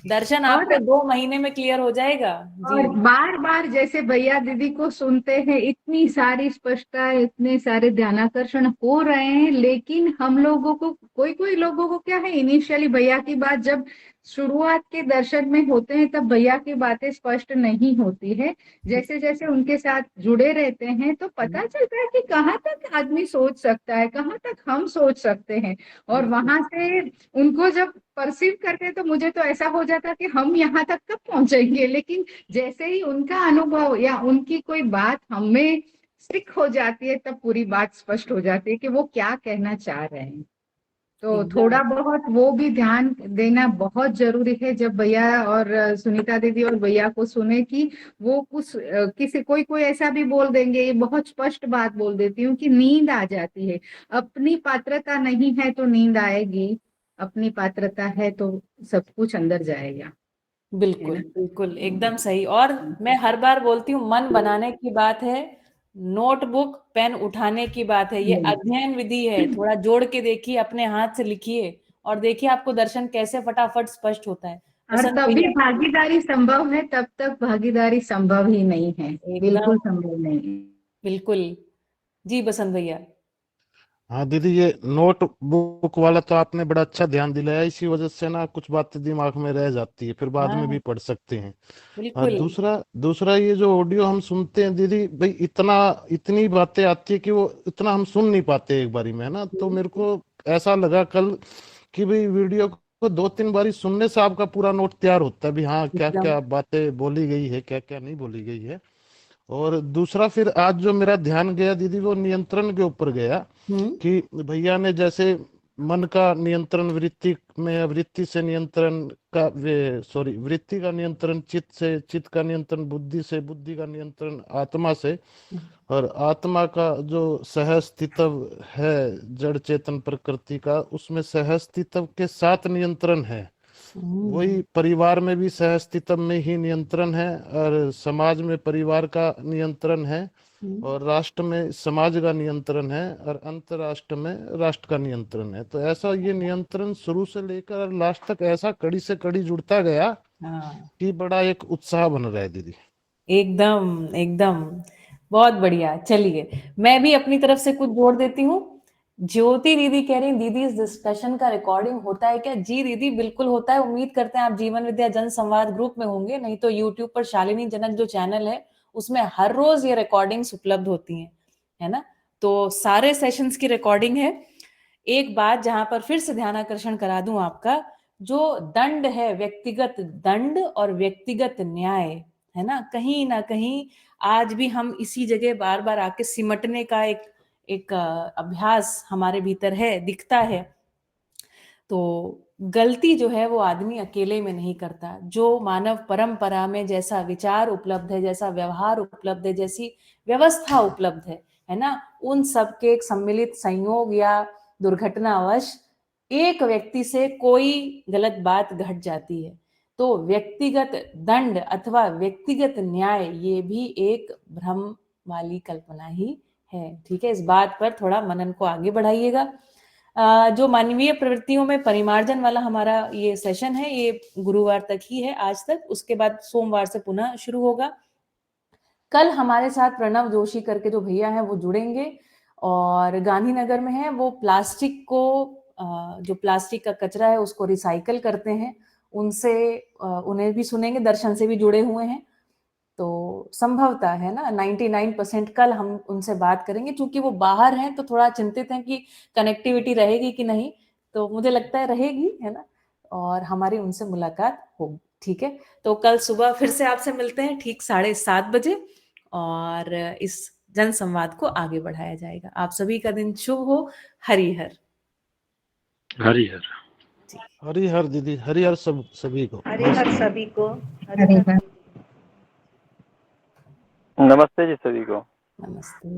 दर्शन आपको 2 महीने में क्लियर हो जाएगा जी। और बार बार जैसे भैया दीदी को सुनते हैं, इतनी सारी स्पष्टता, इतने सारे ध्यानाकर्षण हो रहे हैं, लेकिन हम लोगों को, कोई लोगों को क्या है, इनिशियली भैया की बात जब शुरुआत के दर्शन में होते हैं, तब भैया की बातें स्पष्ट नहीं होती है। जैसे जैसे उनके साथ जुड़े रहते हैं तो पता चलता है कि कहाँ तक आदमी सोच सकता है, कहाँ तक हम सोच सकते हैं, और वहां से उनको जब परसीव करते हैं तो मुझे तो ऐसा हो जाता कि हम यहाँ तक कब पहुंचेंगे, लेकिन जैसे ही उनका अनुभव या उनकी कोई बात हमें स्टिक हो जाती है, तब पूरी बात स्पष्ट हो जाती है कि वो क्या कहना चाह रहे हैं। तो थोड़ा बहुत वो भी ध्यान देना बहुत जरूरी है, जब भैया और सुनीता दीदी और भैया को सुने कि वो कुछ किसी कोई ऐसा भी बोल देंगे, ये बहुत स्पष्ट बात बोल देती हूँ कि नींद आ जाती है। अपनी पात्रता नहीं है तो नींद आएगी, अपनी पात्रता है तो सब कुछ अंदर जाएगा। बिल्कुल बिल्कुल एकदम सही। और मैं हर बार बोलती हूँ, मन बनाने की बात है, नोटबुक पेन उठाने की बात है। ये अध्ययन विधि है, थोड़ा जोड़ के देखिए, अपने हाथ से लिखिए और देखिए आपको दर्शन कैसे फटाफट स्पष्ट होता है। और तभी भागीदारी संभव है, तब तक भागीदारी संभव ही नहीं है, बिल्कुल संभव नहीं है। बिल्कुल जी बसंत भैया। हाँ दीदी, ये नोट बुक वाला तो आपने बड़ा अच्छा ध्यान दिलाया, इसी वजह से ना कुछ बातें दिमाग में रह जाती है, फिर बाद में भी हाँ पढ़ सकते हैं। और बिल्कुल। दूसरा दूसरा ये जो ऑडियो हम सुनते हैं दीदी भाई, इतनी बातें आती है कि वो इतना हम सुन नहीं पाते एक बारी में, है ना। तो मेरे को ऐसा लगा कल कि भाई वीडियो को 2-3 बारी सुनने से आपका पूरा नोट तैयार होता है भी, हाँ क्या एकदम। क्या बातें बोली गई है, क्या क्या नहीं बोली गई है। और दूसरा फिर आज जो मेरा ध्यान गया दीदी, वो नियंत्रण के ऊपर गया हम्म कि भैया ने जैसे मन का नियंत्रण वृत्ति में, वृत्ति से नियंत्रण का वे सॉरी वृत्ति का नियंत्रण चित्त से, चित्त का नियंत्रण बुद्धि से, बुद्धि का नियंत्रण आत्मा से, और आत्मा का जो सहस्तित्व है जड़ चेतन प्रकृति का, उसमें सहस्तित्व के साथ नियंत्रण है। वही परिवार में भी सहस्तित्व में ही नियंत्रण है, और समाज में परिवार का नियंत्रण है, और राष्ट्र में समाज का नियंत्रण है, और अंतरराष्ट्र में राष्ट्र का नियंत्रण है। तो ऐसा ये नियंत्रण शुरू से लेकर लास्ट तक ऐसा कड़ी से कड़ी जुड़ता गया हाँ कि बड़ा एक उत्साह बन रहा है दीदी। एकदम एकदम, बहुत बढ़िया। चलिए मैं भी अपनी तरफ से कुछ जोड़ देती हूँ। ज्योति दीदी कह रही दीदी इस डिस्कशन का रिकॉर्डिंग होता है क्या? जी दीदी बिल्कुल होता है। उम्मीद करते हैं आप जीवन विद्या जन संवाद ग्रुप में होंगे, नहीं तो यूट्यूब पर शालिनी जनक जो चैनल है उसमें हर रोज ये रिकॉर्डिंग्स उपलब्ध होती हैं, है ना। तो सारे सेशंस की रिकॉर्डिंग है। एक बात जहां पर फिर से ध्यानाकर्षण करा दूं आपका, जो दंड है, व्यक्तिगत दंड और व्यक्तिगत न्याय, है ना कहीं आज भी हम इसी जगह बार बार आके सिमटने का एक अभ्यास हमारे भीतर है, दिखता है। तो गलती जो है वो आदमी अकेले में नहीं करता। जो मानव परंपरा में जैसा विचार उपलब्ध है, जैसा व्यवहार उपलब्ध है, जैसी व्यवस्था उपलब्ध है ना, उन सबके एक सम्मिलित संयोग या दुर्घटनावश एक व्यक्ति से कोई गलत बात घट जाती है, तो व्यक्तिगत दंड अथवा व्यक्तिगत न्याय ये भी एक भ्रम वाली कल्पना ही है। ठीक है, इस बात पर थोड़ा मनन को आगे बढ़ाइएगा। जो मानवीय प्रवृत्तियों में परिमार्जन वाला हमारा ये सेशन है, ये गुरुवार तक ही है आज तक, उसके बाद सोमवार से पुनः शुरू होगा। कल हमारे साथ प्रणव जोशी करके जो भैया हैं वो जुड़ेंगे, और गांधीनगर में है वो प्लास्टिक को, जो प्लास्टिक का कचरा है उसको रिसाइकल करते हैं, उनसे उन्हें भी सुनेंगे, दर्शन से भी जुड़े हुए हैं। तो संभवतः है ना 99% कल हम उनसे बात करेंगे। चूंकि वो बाहर हैं तो थोड़ा चिंतित हैं कि कनेक्टिविटी रहेगी कि नहीं, तो मुझे लगता है रहेगी, है ना, और हमारी उनसे मुलाकात होगी। ठीक है, तो कल सुबह फिर से आपसे मिलते हैं ठीक 7:30 बजे, और इस जन संवाद को आगे बढ़ाया जाएगा। आप सभी का दिन शुभ हो। हरिहर। हरिहर। हरिहर दीदी, हरिहर सभी को। हरिहर सभी को। हरिहर। नमस्ते जी सभी को। नमस्ते।